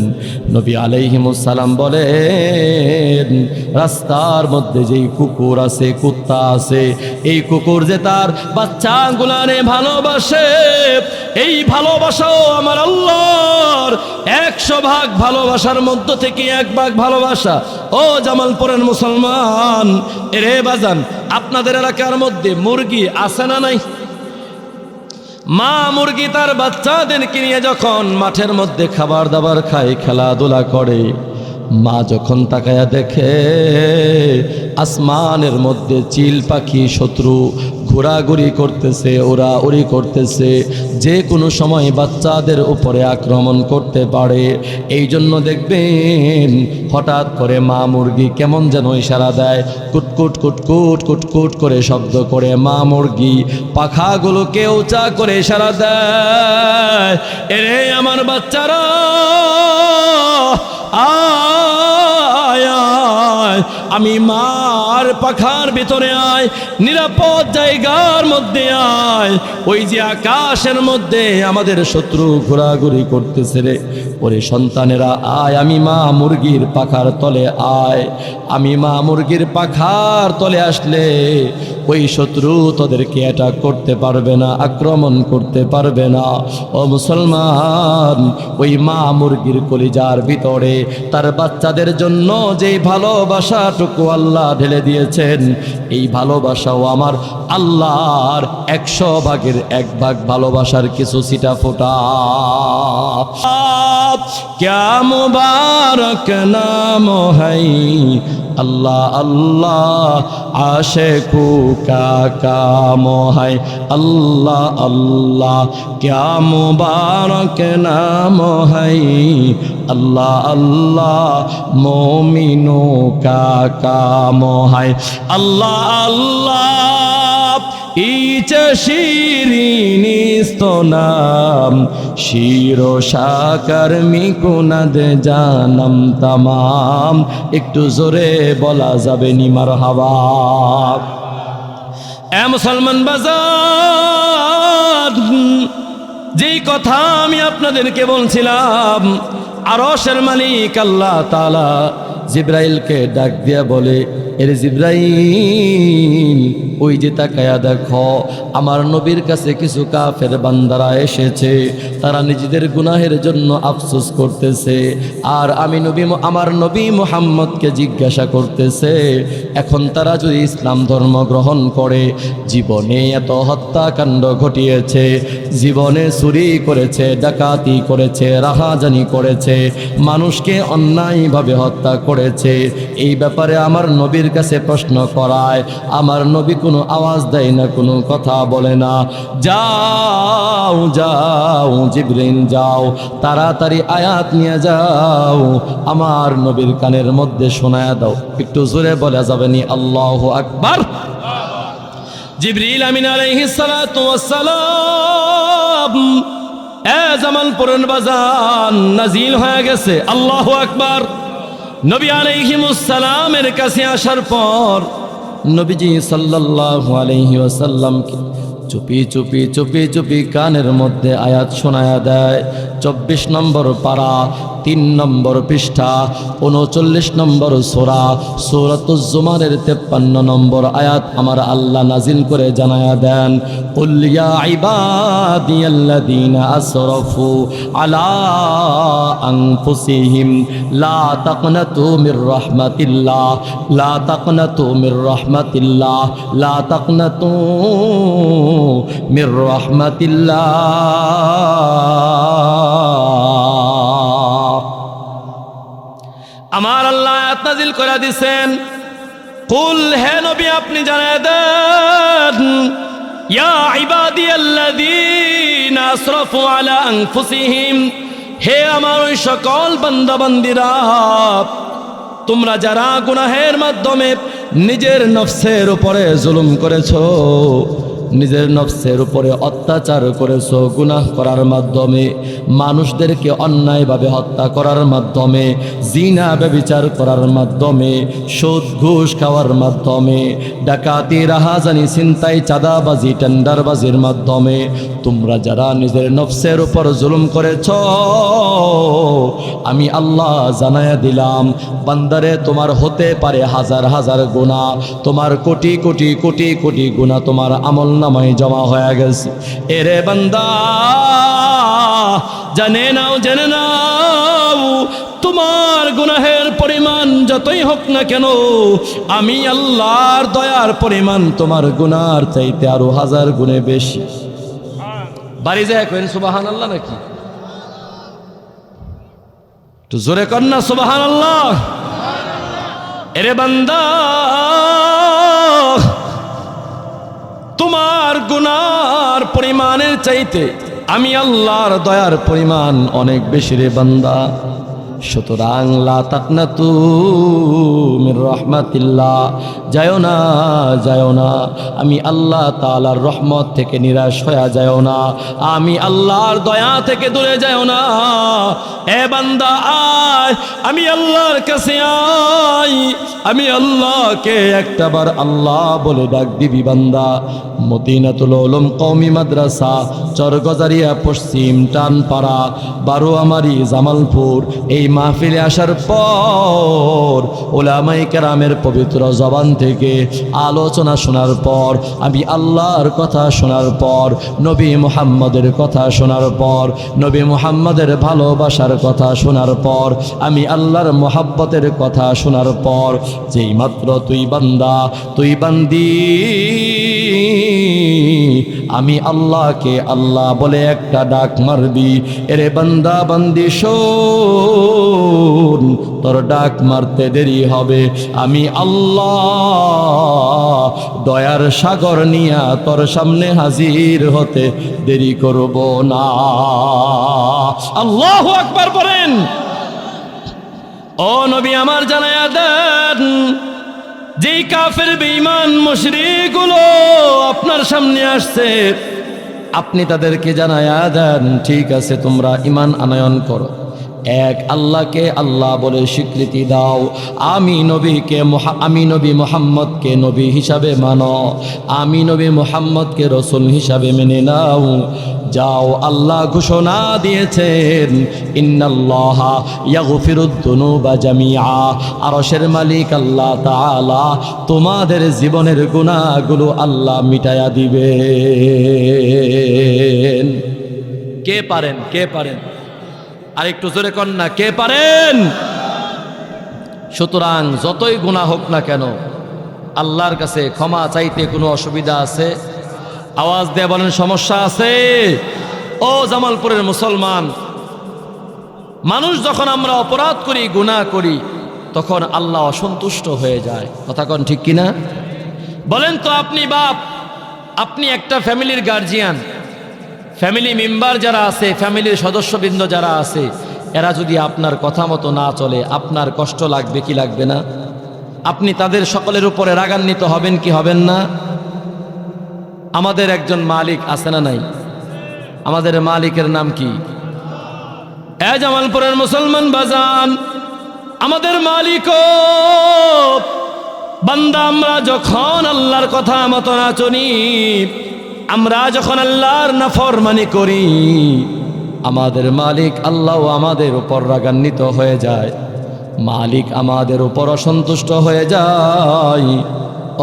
নবী আলাইহিমুস সালাম বলেন, রাস্তার মধ্যে যেই কুকুর আছে, কুত্তা আছে, এই কুকুর যে তার বাচ্চাগুলারে ভালোবাসে, এই ভালোবাসাও আমার আল্লাহর 100 ভাগ ভালোবাসার মধ্য থেকে 1 ভাগ ভালোবাসা। ও জামালপুরের মুসলমান, এরে বাজান, আপনাদের এলাকার মধ্যে মুরগি আছে না নাই? মা মুরগি তার বাচ্চাদেরকে নিয়ে যখন মাঠের মধ্যে খাবার দাবার খায়, খেলাধুলা করে, মা যখন তাকায়া দেখে আসমানের মধ্যে চিল পাখি শত্রু ঘোরাঘুরি করতেছে, ওরা উড়ি করতেছে, যে কোনো সময় বাচ্চাদের উপরে আক্রমণ করতে পারে, এই জন্য দেখবেন হঠাৎ করে মা মুরগি কেমন যেন ইশারা দেয়, কুটকুট কুটকুট কুটকুট করে শব্দ করে মা মুরগি পাখাগুলোকে উঁচা করে ইশারা দেয়, এরে আমার বাচ্চারা আয় আয়, আমি মার পাখার ভিতরে আয়, নিরাপদ জায়গার মধ্যে আয়। ওই যে আকাশের মধ্যে আমাদের শত্রু ঘোরাঘুরি করতেছে রে, ওরে সন্তানেরা আয়, আমি মা মুরগির পাখার তলে আয়। আমি মা মুরগির পাখার তলে আসলে ওই শত্রু তোদেরকে অ্যাটাক করতে পারবে না, আক্রমণ করতে পারবে না। ও মুসলমান, ওই মা মুরগির কলিজার ভিতরে তার বাচ্চাদের জন্য যেই ভালোবাসাটুকু আল্লাহ ঢেলে দিয়েছেন, এই ভালোবাসাও আমার আল্লাহর 100 ভাগের 1 ভাগ ভালোবাসার কিছু ছিটা ফোঁটা। क्या मुबारक नाम है अल्लाह अल्लाह, आशिकू का काम है अल्लाह अल्लाह, क्या मुबारक नाम है अल्लाह अल्लाह, मोमिनों का काम है अल्लाह अल्लाह। ইচে শিরিনিস্ত নাম, শিরো সাকার মিকুনাদ জানাম তামাম। একটু জোরে বলা যাবে নি মারহাবা। এ মুসলমান বাজার, যেই কথা আমি আপনাদেরকে বলছিলাম, আরশের মালিক আল্লাহ তাআলা জিব্রাইলকে ডাক দিয়া বলে, এরে জিব্রাইল, ওই যে তাকায়া দেখো, আমার নবীর কাছে কিছু কাফের বান্দারা এসেছে, তারা নিজেদের গুনাহের জন্য আফসোস করতেছে, আর আমি আমার নবী মুহাম্মদকে জিজ্ঞাসা করতেছে, এখন তারা যদি ইসলাম ধর্ম গ্রহণ করে, জীবনে এত হত্যাকাণ্ড ঘটিয়েছে, জীবনে চুরি করেছে, ডাকাতি করেছে, রাহাজানি করেছে, মানুষকে অন্যায়ভাবে হত্যা করেছে, এই ব্যাপারে আমার নবীর কাছে প্রশ্ন করায়, আমার নবী কোনো আওয়াজ দেয় না, কোনো কথা বলে না। যাও যাও জিবরিল যাও, তাড়াতাড়ি আয়াত নিয়ে যাও, আমার নবীর কানের মধ্যে শোনায়া দাও। একটু জোরে বলা যাবে নি আল্লাহু আকবার? জিবরিল আমিন আলাইহিস সালাতু ওয়াস সালাম জামালপুরের বাজার নাজিল হয়ে গেছে। আল্লাহু আকবার। নবী আলাইহিমুস সালামের কাছে আসার পর নবীজি সাল্লাল্লাহু আলাইহি ওয়াসাল্লামকে চুপি চুপি চুপি চুপি কানের মধ্যে আয়াত শোনায়া দেয়। 24 নম্বর পারা, 3 নম্বর পৃষ্ঠা, 39 নম্বর সূরা, সূরাতুজ জুমারের 53 নম্বর আয়াত আমার আল্লাহ নাজিল করে জানায়া দেন, কুল ইয়া ইবাদিয়াল্লাযীনা আসরাফু আলা আনফুসিহিম লা তাকনাতু মির রাহমাতিল্লাহ, লা তাকনাতু মির রাহমাতিল্লাহ, লা তাকনাতু মির রাহমাতিল্লাহ। আমার আল্লাহ আয়াত নাযিল করে দিয়েছেন, কুল, হে নবী আপনি জানায় দেন, ইয়া ইবাদিয়াল্লাযীনা আসরাফু আলা আনফুসিহিম, হে আমার ওই সকল বান্দা বান্দিরা, তোমরা যারা গুনাহের মাধ্যমে নিজের নফসের উপরে জুলুম করেছো, নিজের নফসের উপরে অত্যাচার করেছো, গুনাহ করার মাধ্যমে, মানুষদেরকে অন্যায়ভাবে হত্যা করার মাধ্যমে, জিনা ব্যভিচার করার মাধ্যমে, সুদ ঘুষ খাওয়ার মাধ্যমে, ডাকাতি রাহাজানি ছিনতাই চাঁদাবাজি টেন্ডারবাজির মাধ্যমে তোমরা যারা নিজের নফসের উপর জুলুম করেছো, আমি আল্লাহ জানায়া দিলাম, বান্দারে তোমার হতে পারে হাজার হাজার গুনাহ, তোমার কোটি কোটি কোটি কোটি গুনাহ তোমার আমল নামায় জমা হয়ে গেছে। এরে বান্দা, জেনে নাও তোমার গুনাহের পরিমাণ যতই হোক না কেন, আমি আল্লাহর দয়ার পরিমাণ তোমার গুনার চাইতে আরো হাজার গুণে বেশি। বাড়ি যায় কেন সুবহানাল্লাহ নাকি? তো জোরে কর না সুবহানাল্লাহ। এরে বান্দা, তোমার গুনার পরিমাণের চাইতে আমি আল্লাহর দয়ার পরিমাণ অনেক বেশি রে বান্দা। সুতরাং লা তাকনাতু মির রাহমাতিল্লাহ, যায়ও না, আমি আল্লাহ তাআলার রহমত থেকে নিরাশ হয়ে যায়ও না, আমি আল্লাহর দয়া থেকে দূরে যায়ও না। এ বান্দা আয়, আমি আল্লাহর কাছে আয়, আমি আল্লাহকে একটাবার আল্লাহ বলে ডাক দিবি বান্দা। মদিনাতুল উলুম কওমি মাদ্রাসা, চরগজারিয়া পশ্চিম টানপাড়া, বারোয়ামারি, জামালপুর, এই মাহফিলে আসার পর উলামায়ে কেরামের পবিত্র জবান থেকে আলোচনা শোনার পর, আমি আল্লাহর কথা শোনার পর, নবী মুহাম্মদের কথা শোনার পর, নবী মুহাম্মদের ভালোবাসার কথা শোনার পর, আমি আল্লাহর মোহাব্বতের কথা শোনার পর, যেই মাত্র তুই বান্দা, তুই বান্দি, আমি আল্লাহকে আল্লাহ বলে একটা ডাক মারবি। এরে বান্দা বান্দি শোন, তোর ডাক মারতে দেরি হবে, আমি আল্লাহ দয়ার সাগর নিয়া তোর সামনে হাজির হতে দেরি করব না। আল্লাহু আকবার বলেন। ও নবী আমার জানায়া দেন, যেই কাফের বেঈমান মুশরিকগুলো আপনার সামনে আসছে, আপনি তাদেরকে জানায়া দেন, ঠিক আছে তোমরা ঈমান আনয়ন করো, এক আল্লাহকে আল্লাহ বলে স্বীকৃতি দাও, আমি নবী মুহাম্মদকে নবী হিসাবে মানো, আমি নবী মুহাম্মদকে রসুল হিসাবে মেনে নাও। যাও, আল্লাহ ঘোষণা দিয়েছেন ইন্নাল্লাহা ইয়াগফিরুদ দুনুবা জামিআ, আরশের মালিক আল্লাহ তাআলা তোমাদের জীবনের গুনাহগুলো আল্লাহ মিটায়া দিবেন। কে পারেন? কে পারেন? আরেকটু জোরে কন না, কে পারেন? সুতরাং যতই গুনাহ হোক না কেন আল্লাহর কাছে ক্ষমা চাইতে কোনো অসুবিধা আছে? আওয়াজ দিয়ে বলেন, সমস্যা আছে? ও জামালপুরের মুসলমান, মানুষ যখন আমরা অপরাধ করি, গুনাহ করি, তখন আল্লাহ অসন্তুষ্ট হয়ে যায়। কথা কন ঠিক কিনা? বলেন তো, আপনি বাপ, আপনি একটা ফ্যামিলির গার্জিয়ান, ফ্যামিলি মেম্বার যারা আছে, ফ্যামিলির সদস্যবৃন্দ যারা আছে, এরা যদি আপনার কথা মতো না চলে, আপনার কষ্ট লাগবে কি লাগবে না? আপনি তাদের সকলের উপরে রাগান্বিত হবেন কি হবেন না? আমাদের একজন মালিক আছে না নাই? আমাদের মালিকের নাম কি? এ জামালপুরের মুসলমান বাজান, আমাদের মালিকও বান্দা, আমরা যখন আল্লাহর কথা মতো না চলি, আমরা যখন আল্লাহর নাফরমানি করি, আমাদের মালিক আল্লাহ আমাদের উপর রাগান্বিত হয়ে যায়, মালিক আমাদের উপর অসন্তুষ্ট হয়ে যায়।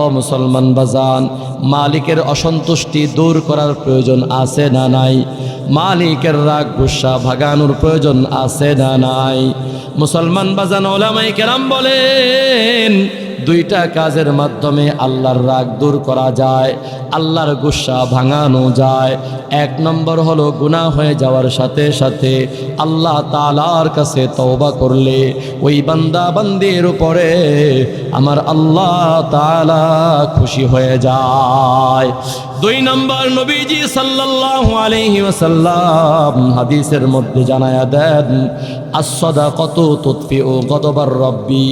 ও মুসলমান বাজান, মালিকের অসন্তুষ্টি দূর করার প্রয়োজন আছে না নাই? মালিকের রাগ গুসা ভাগানোর প্রয়োজন আছে না নাই? মুসলমান বাজান, ওলামায়ে কেরাম বলেন দুইটা কাজের মাধ্যমে আল্লাহর রাগ দূর করা যায়, আল্লাহর গুসা ভাঙানো যায়। এক নম্বর হলো গুনাহ হয়ে যাওয়ার সাথে সাথে আল্লাহ তাআলার কাছে তওবা করলে ওই বান্দা বান্দির উপরে আমার আল্লাহ তাআলা খুশি হয়ে যায়। দুই নম্বর, নবীজি সাল্লাল্লাহু আলাইহি ওয়াসাল্লাম হাদিসের মধ্যে জানায়া দেন, as-সাদাকাতু তুতফিউ গদবার রাব্বি।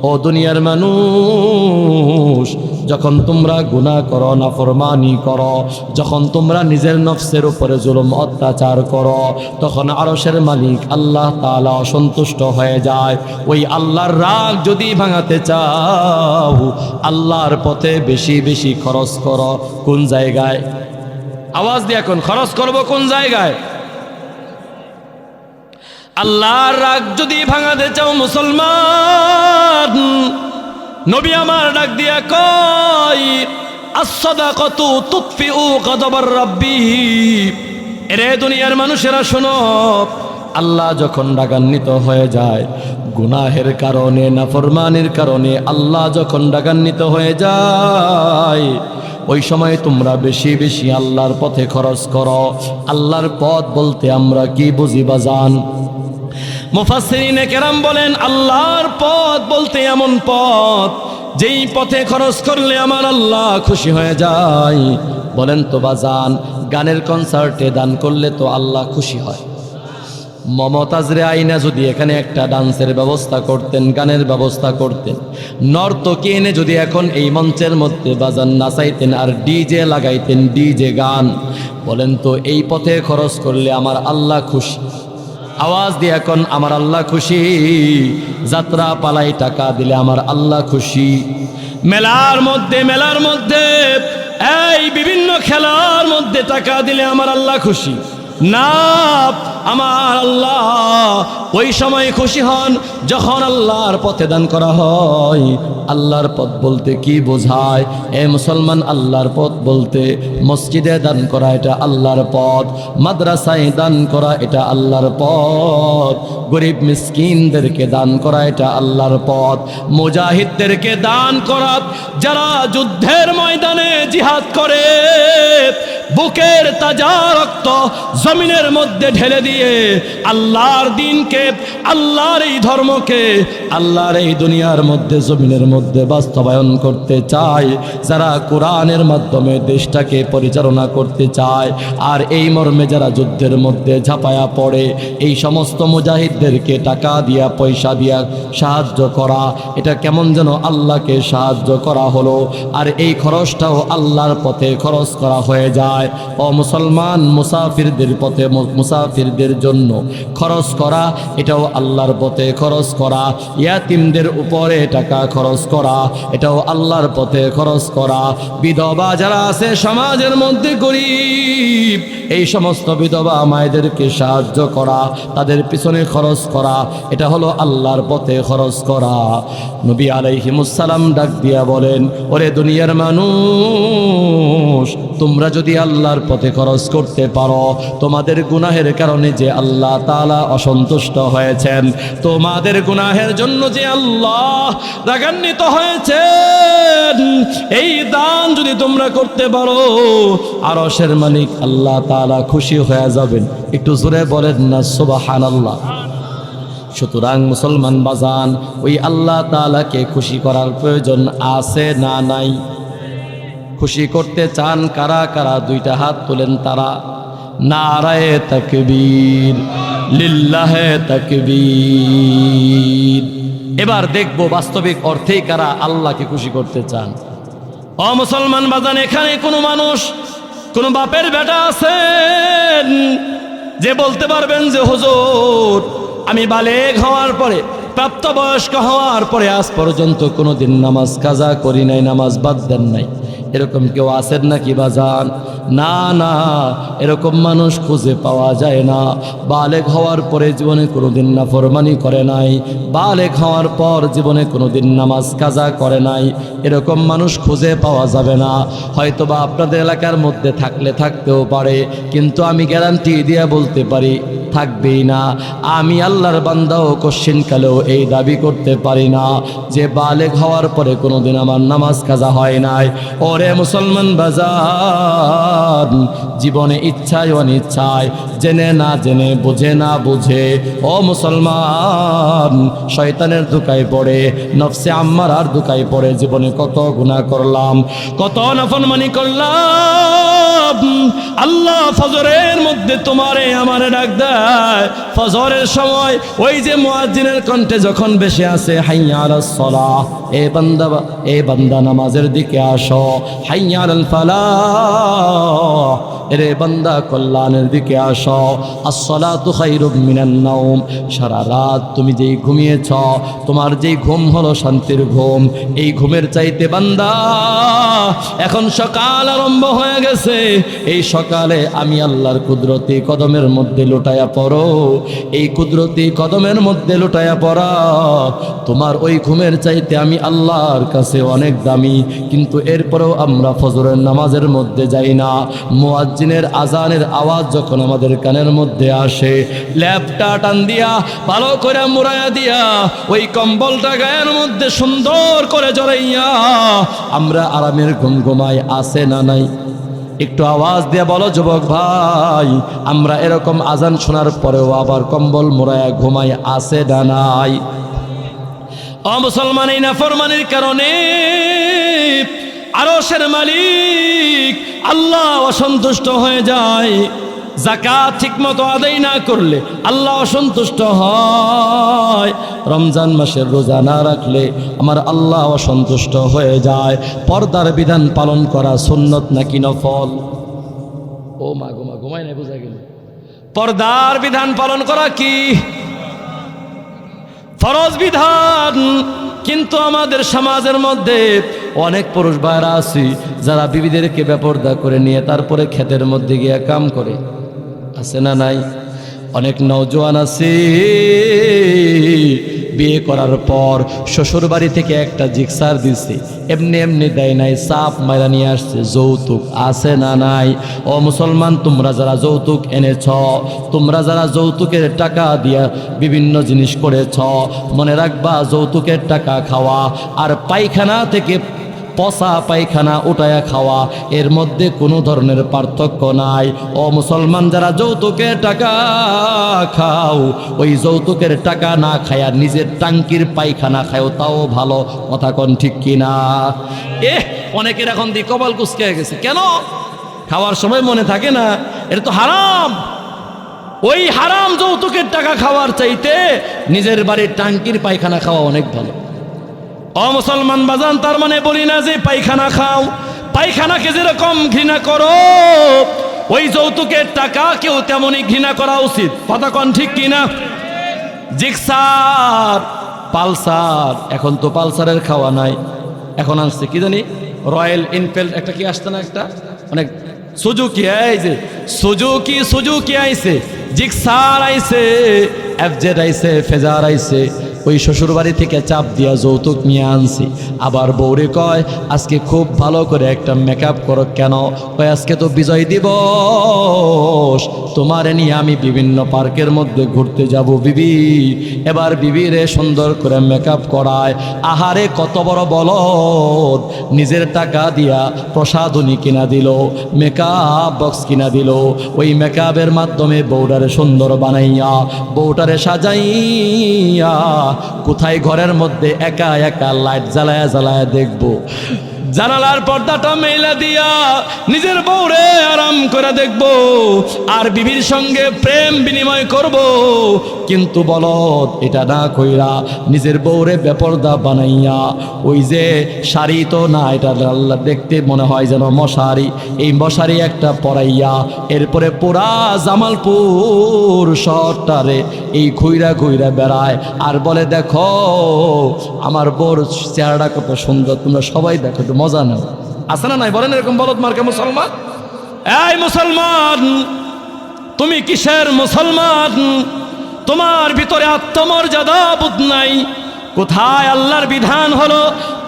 ও দুনিয়ার মানুষ, যখন তোমরা গুনাহ করো, নাফরমানি করো, যখন তোমরা নিজের নফসের উপরে জুলুম অত্যাচার করো, তখন আরশের মালিক আল্লাহ তাআলা অসন্তুষ্ট হয়ে যায়। ওই আল্লাহর রাগ যদি ভাঙাতে চাও, আল্লাহর পথে বেশি বেশি খরচ করো। কোন জায়গায়? আওয়াজ দিয়ে এখন, খরচ করব কোন জায়গায়? আল্লাহর রাগ যদি ভাঙাতে চাও মুসলমান, নবী আমার ডাক দিয়া কয়, as-সাদাকাতু তুতফিউ গদবার রাব্বি। এরে দুনিয়ার মানুষেরা শোনো, আল্লাহ যখন রাগান্বিত হয়ে যায়, গুনাহের কারণে, নাফরমানির কারণে আল্লাহ যখন রাগান্বিত হয়ে যায়, ওই সময় তোমরা বেশি বেশি আল্লাহর পথে খরচ করো। আল্লাহর পথ বলতে আমরা কি বুঝি বাজান? মুফাসসিরিনে কেরাম বলেন, আল্লাহর পথ বলতে এমন পথ যেই পথে খরচ করলে আমার আল্লাহ খুশি হয়ে যায়। বলেন তো বাজান, গানের কনসার্টে দান করলে তো আল্লাহ খুশি হয়। মমতাজরে আইনা যদি এখানে একটা ডান্সের ব্যবস্থা করতেন, গানের ব্যবস্থা করতেন, নর্তকী এনে যদি এখন এই মঞ্চের মধ্যে বাজান নাচাইতেন আর ডিজে লাগাইতেন, ডিজে গান, বলেন তো এই পথে খরচ করলে আমার আল্লাহ খুশি? আওয়াজ দিয়ে এখন, আমার আল্লাহ খুশি? যাত্রা পালাই টাকা দিলে আমার আল্লাহ খুশি? মেলার মধ্যে এই বিভিন্ন খেলার মধ্যে টাকা দিলে আমার আল্লাহ খুশি না? আমার আল্লাহ ওই সময় খুশি হন যখন আল্লাহর পথে দান করা হয়। আল্লাহর পথ বলতে কি বোঝায়? এ মুসলমান, আল্লাহর পথ বলতে মসজিদে দান করা এটা আল্লাহর পথ, মাদ্রাসায় দান করা এটা আল্লাহর পথ, গরিব মিসকিনদেরকে দান করা এটা আল্লাহর পথ, মুজাহিদদেরকে দান করা, যারা যুদ্ধের ময়দানে জিহাদ করে বুকের তাজা রক্ত জমিনের মধ্যে ঢেলে দিয়ে আল্লাহর দ্বীনকে, আল্লাহর এই ধর্মকে, আল্লাহর এই দুনিয়ার মধ্যে জমিনের মধ্যে বাস্তবায়ন করতে চায়, যারা কোরআনের মাধ্যমে দেশটাকে পরিচালনা করতে চায়, আর এই মর্মে যারা যুদ্ধের মধ্যে ঝাঁপায়া পড়ে, এই সমস্ত মুজাহিদদেরকে টাকা দিয়া, পয়সা দিয়া সাহায্য করা, এটা কেমন যেন আল্লাহকে সাহায্য করা হলো। আর এই খরচটাও আল্লাহর পথে খরচ করা হয়ে যায়। সময় ও মুসলমান মুসাফিরদের পথে মুসাফিরদের জন্য খরচ করা, এটাও আল্লাহর পথে খরচ করা। ইয়াতিমদের উপরে টাকা খরচ করা, এটাও আল্লাহর পথে খরচ করা। বিধবা যারা আছে সমাজের মধ্যে গরিব, এই সমস্ত বিধবা মায়েদেরকে সাহায্য করা, তাদের পিছনে খরচ করা, এটা হলো আল্লাহর পথে খরচ করা। নবী আলাইহিমুস সালাম ডাক দিয়া বলেন, ওরে দুনিয়ার মানুষ, তোমরা যদি আল্লাহর পথে খরচ করতে পারো, তোমাদের গুনাহের কারণে যে আল্লাহ তাআলা অসন্তুষ্ট হয়েছেন, তোমাদের গুনাহের জন্য যে আল্লাহ রাগান্বিত হয়েছেন, এই দান যদি তোমরা করতে পারো, আরশের মালিক আল্লাহ তাআলা খুশি হয়ে যাবেন। একটু জোরে বলেন না সুবহানাল্লাহ। সুতরাং মুসলমান বাজান, ওই আল্লাহ তাআলাকে খুশি করার প্রয়োজন আছে না নাই? খুশি করতে চান কারা কারা? দুইটা হাত তোলেন তারা। নারায়ে তাকবীর, লিল্লাহে তাকবীর। এবার দেখবো বাস্তবিক অর্থেই কারা আল্লাহকে খুশি করতে চান। ও মুসলমান বাজান, এখানে কোনো মানুষ, কোনো বাপের বেটা আছেন যে বলতে পারবেন যে হুজুর, আমি বালেগ হওয়ার পরে, প্রাপ্তবয়স্ক হওয়ার পরে আজ পর্যন্ত কোনোদিন নামাজ কাজা করি নাই, নামাজ বাদ দেন নাই? এরকম কেউ আছেন নাকি বাজান? না না, এরকম মানুষ খুঁজে পাওয়া যায় না। বালেগ হওয়ার পরে জীবনে কোনোদিন নাফরমানি করে নাই, বালেগ হওয়ার পর জীবনে কোনোদিন নামাজ কাজা করে নাই, এরকম মানুষ খুঁজে পাওয়া যাবে না। হয়তোবা আপনাদের এলাকার মধ্যে থাকলে থাকতেও পারে, কিন্তু আমি গ্যারান্টি দিয়ে বলতে পারি থাকবেই না। আমি আল্লাহর বান্দাও কোশ্চিনকালেও এই দাবি করতে পারি না যে বালেগ হওয়ার পরে কোনোদিন আমার নামাজ কাজা হয় নাই। ওরে মুসলমান বাজার, জীবনে ইচ্ছায় অনিচ্ছায়, জেনে না জেনে, বুঝে না বুঝে, ও মুসলমান, শয়তানের ধোঁকায় পড়ে, নফসে আম্মারার ধোঁকায় পড়ে জীবনে কত গুনাহ করলাম, কত নাফরমানি করলাম। আল্লাহ ফজরের মধ্যে তোমারে আমারে ডাক দেয়, ফজরের সময় ওই যে মুয়াজ্জিনের কণ্ঠে যখন বেশি আছে, হাইয়া আলাস সালাহ, এ বান্দা নামাজের দিকে আসো, হাইয়া আলাল ফালাহ, এরে বান্দা কল্যাণের দিকে আসো, আসসালাতু খায়রুম মিনান নাওম। সারা রাত তুমি যেই ঘুমিয়েছ, তোমার যেই ঘুম হলো শান্তির ঘুম, এই ঘুমের চাইতে বান্দা এখন সকাল আরম্ভ হয়ে গেছে, এই সকালে আমি আল্লাহর কুদরতি কদমের মধ্যে লুটায়া পড়ো, এই কুদরতি কদমের মধ্যে লুটায়া পড়া। তোমার ওই ঘুমের চাইতে আমি আল্লাহর কাছে অনেক দামি, কিন্তু এরপরেও আমরা ফজরের নামাজের মধ্যে যাই না। মুয়াজ্জিনের আজানের আওয়াজ যখন আমাদের কানের মধ্যে আসে, ল্যাপটা টান দিয়া ভালো করে মুড়াইয়া দিয়া ওই কম্বলটা গায়ের মধ্যে সুন্দর করে জড়াইয়া আমরা আরামের ঘুম ঘুমাই, আছে না নাই? একটু আওয়াজ দিয়ে বলো যুবক ভাই, আমরা এরকম আজান শোনার পরেও আবার কম্বল মোড়ায়া ঘুমাই, আছে না নাই? ও মুসলমান, এই নাফরমানির কারণে আরশের মালিক আল্লাহ অসন্তুষ্ট হয়ে যায়। যাকাত ঠিকমতো আদায় না করলে আল্লাহ অসন্তুষ্ট হয়। রমজান মাসের রোজা না রাখলে আমার আল্লাহ অসন্তুষ্ট হয়ে যায়। পর্দার বিধান পালন করা সুন্নত নাকি নফল? ও মা গোমা, ঘুমাই না, বোঝা গেল। পর্দার বিধান পালন করা কি ফরজ বিধান, কিন্তু আমাদের সমাজের মধ্যে অনেক পুরুষ ভাইরা আছে যারা বিবিদেরকে বেপরদা করে নিয়ে তারপরে ক্ষেতের মধ্যে গিয়ে কাম করে, আছে না নাই? অনেক নওজোয়ান আছে বিয়ে করার পর শ্বশুর বাড়ি থেকে একটা জিক্সার দিচ্ছে, এমনি এমনি দেয় নাই, সাপ মাইরা নিয়ে আসছে, যৌতুক, আছে না নাই? ও মুসলমান, তোমরা যারা যৌতুক এনেছ, তোমরা যারা যৌতুকের টাকা দিয়া বিভিন্ন জিনিস করেছ, মনে রাখবা যৌতুকের টাকা খাওয়া আর পায়খানা থেকে পচা পায়খানা উঠায়া খাওয়া, এর মধ্যে কোনো ধরনের পার্থক্য নাই। ও মুসলমান, যারা যৌতুকের টাকা খাও, ওই যৌতুকের টাকা না খায়া নিজের টাঙ্কির পায়খানা খাও, তাও ভালো। কথা কোন ঠিক কিনা? অনেকের এখন দিয়ে কপাল কুঁচকে গেছে, কেন? খাওয়ার সময় মনে থাকে না, এটা তো হারাম। ওই হারাম যৌতুকের টাকা খাওয়ার চাইতে নিজের বাড়ির টাঙ্কির পায়খানা খাওয়া অনেক ভালো। ও মুসলমান বাজান, তার মানে বলি না যে পায়খানা খাও, পায়খানাকে যেরকম ঘৃণা করো, ওই যৌতুকের টাকাকেও তেমনই ঘৃণা করা উচিত। কথা কন ঠিক কিনা? জিক্সার, পালসার, এখন তো পালসারের খাওয়া নাই, এখন আসছে কি জানি রয়্যাল এনফিল্ড একটা কি আসছে না, একটা অনেক সুজুকি, এই যে সুজুকি আইছে, জিক্সার আইছে, এফজেড আইছে, ফেজার আইছে। ওই শ্বশুর বাড়ি থেকে চাপ দিয়া যৌতুক নিয়ে আনছি। আবার বউরে কয় আজকে খুব ভালো করে একটা মেকআপ করো। কেন? ওই আজকে তো বিজয় দিবস, তোমারে নিয়ে আমি বিভিন্ন পার্কের মধ্যে ঘুরতে যাব বিবি। এবার বিবিরে সুন্দর করে মেকআপ করায়। আহারে কত বড় বলদ, নিজের টাকা দিয়া প্রসাধনী কিনা দিল, মেকআপ বক্স কিনা দিল। ওই মেকআপের মাধ্যমে বউটারে সুন্দর বানাইয়া, বউটারে সাজাইয়া কোথায় ঘরের মধ্যে একা একা লাইট জ্বালায়া জ্বালায়া দেখবো, জানালার পর্দাটা মেলা দিয়া নিজের বউরে আরাম করে দেখব, আর বিবির সঙ্গে প্রেম বিনিময় করব। কিন্তু বলদ এটা না কইরা নিজের বউরে বেপরদা বানাইয়া, ওই যে শাড়ি তো না, এটা আল্লাহ দেখতে মনে হয় যেন মশারি, এই মশারি একটা পরাইয়া এরপরে পুরা জামালপুর শহরটারে এই ঘুইরা ঘুইরা বেড়ায় আর বলে দেখো আমার বউর চেহারাটা কত সুন্দর, তোমরা সবাই দেখো, তো মজা নাও। আছে না নাই বলেন এরকম বলদ মার্কা মুসলমান? এই মুসলমান, তুমি কিসের মুসলমান? তোমার ভিতরে আত্মমর্যাদা বোধ নাই। কোথায় আল্লাহর বিধান হলো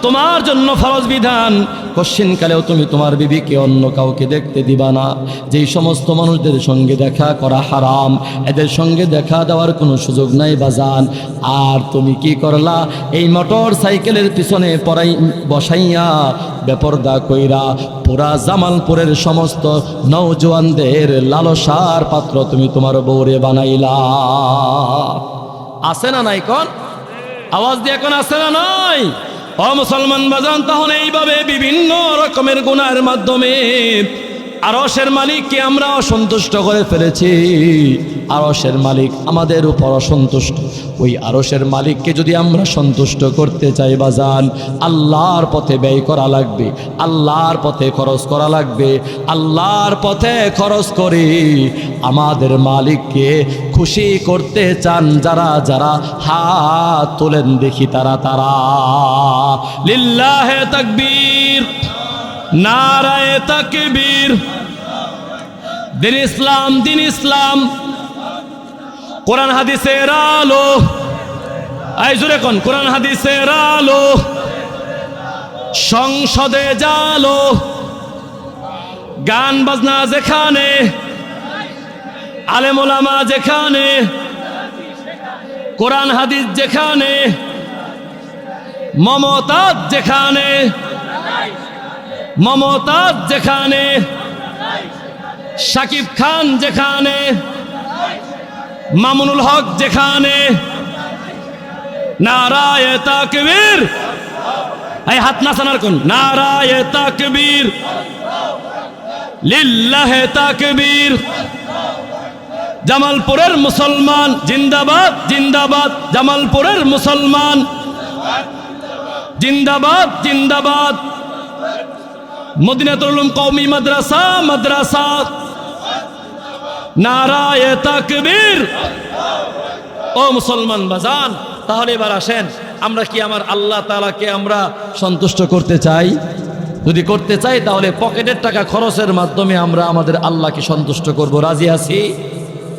তোমার জন্য ফরজ বিধান, কশ্চিনকালেও তুমি তোমার বিবিকে অন্য কাউকে দেখতে দিবা না। যেই সমস্ত মানুষদের সঙ্গে দেখা করা হারাম, এদের সঙ্গে দেখা দেওয়ার কোনো সুযোগ নাই বাজান। আর তুমি কি করলা? এই মোটর সাইকেলের পিছনে বসাইয়া বেপরদা কইরা পুরা জামালপুরের সমস্ত নওজোয়ানদের লালসার পাত্র তুমি তোমার বউরে বানাইলা। আছে না নাই কোন? আওয়াজ দিয়ে এখন আছে না নাই? ও মুসলমান বাজান, তাহলে এইভাবে বিভিন্ন রকমের গুনাহের মাধ্যমে আরশের মালিককে আমরা অসন্তুষ্ট করে ফেলেছি। আরশের মালিক আমাদের উপর অসন্তুষ্ট। ওই আরশের মালিককে যদি আমরা সন্তুষ্ট করতে চাই বাজান, আল্লাহর পথে ব্যয় করা লাগবে, আল্লাহর পথে খরচ করা লাগবে। আল্লাহর পথে খরচ করি। আমাদের মালিককে খুশি করতে চান যারা যারা হাত তোলেন দেখি তারা তারা। লিল্লাহে তাকবীর, নারায়ে তাকবীর। দিন ইসলাম, দিন ইসলাম, কোরআন হাদিসের আলো। এই জোরে কোন? কোরআন হাদিসের আলো, সংসদে জালো, গান বাজনা যেখানে, আলেম ওলামা যেখানে, কোরআন হাদিস যেখানে, মমতাজ যেখানে, মমতাজ যেখানে, শাকিব খান যেখানে, মামুনুল হক যেখানে, নারায়ে তাকবীর। এই হাত নাচানোর কোন? নারায়ে তাকবীর, লিল্লাহে তাকবীর। জামালপুরের মুসলমান জিন্দাবাদ, জিন্দাবাদ। জামালপুরের মুসলমান জিন্দাবাদ, জিন্দাবাদ। মদিনাতুল উলুম কওমি মাদ্রাসা, মাদ্রাসা। নারায়ে তাকবীর। ও মুসলমান বাজান, তাহলে এবার আসেন, আমরা কি আমার আল্লাহ তাআলাকে আমরা সন্তুষ্ট করতে চাই? যদি করতে চাই তাহলে পকেটের টাকা খরচের মাধ্যমে আমরা আমাদের আল্লাহকে সন্তুষ্ট করব। রাজি আছি?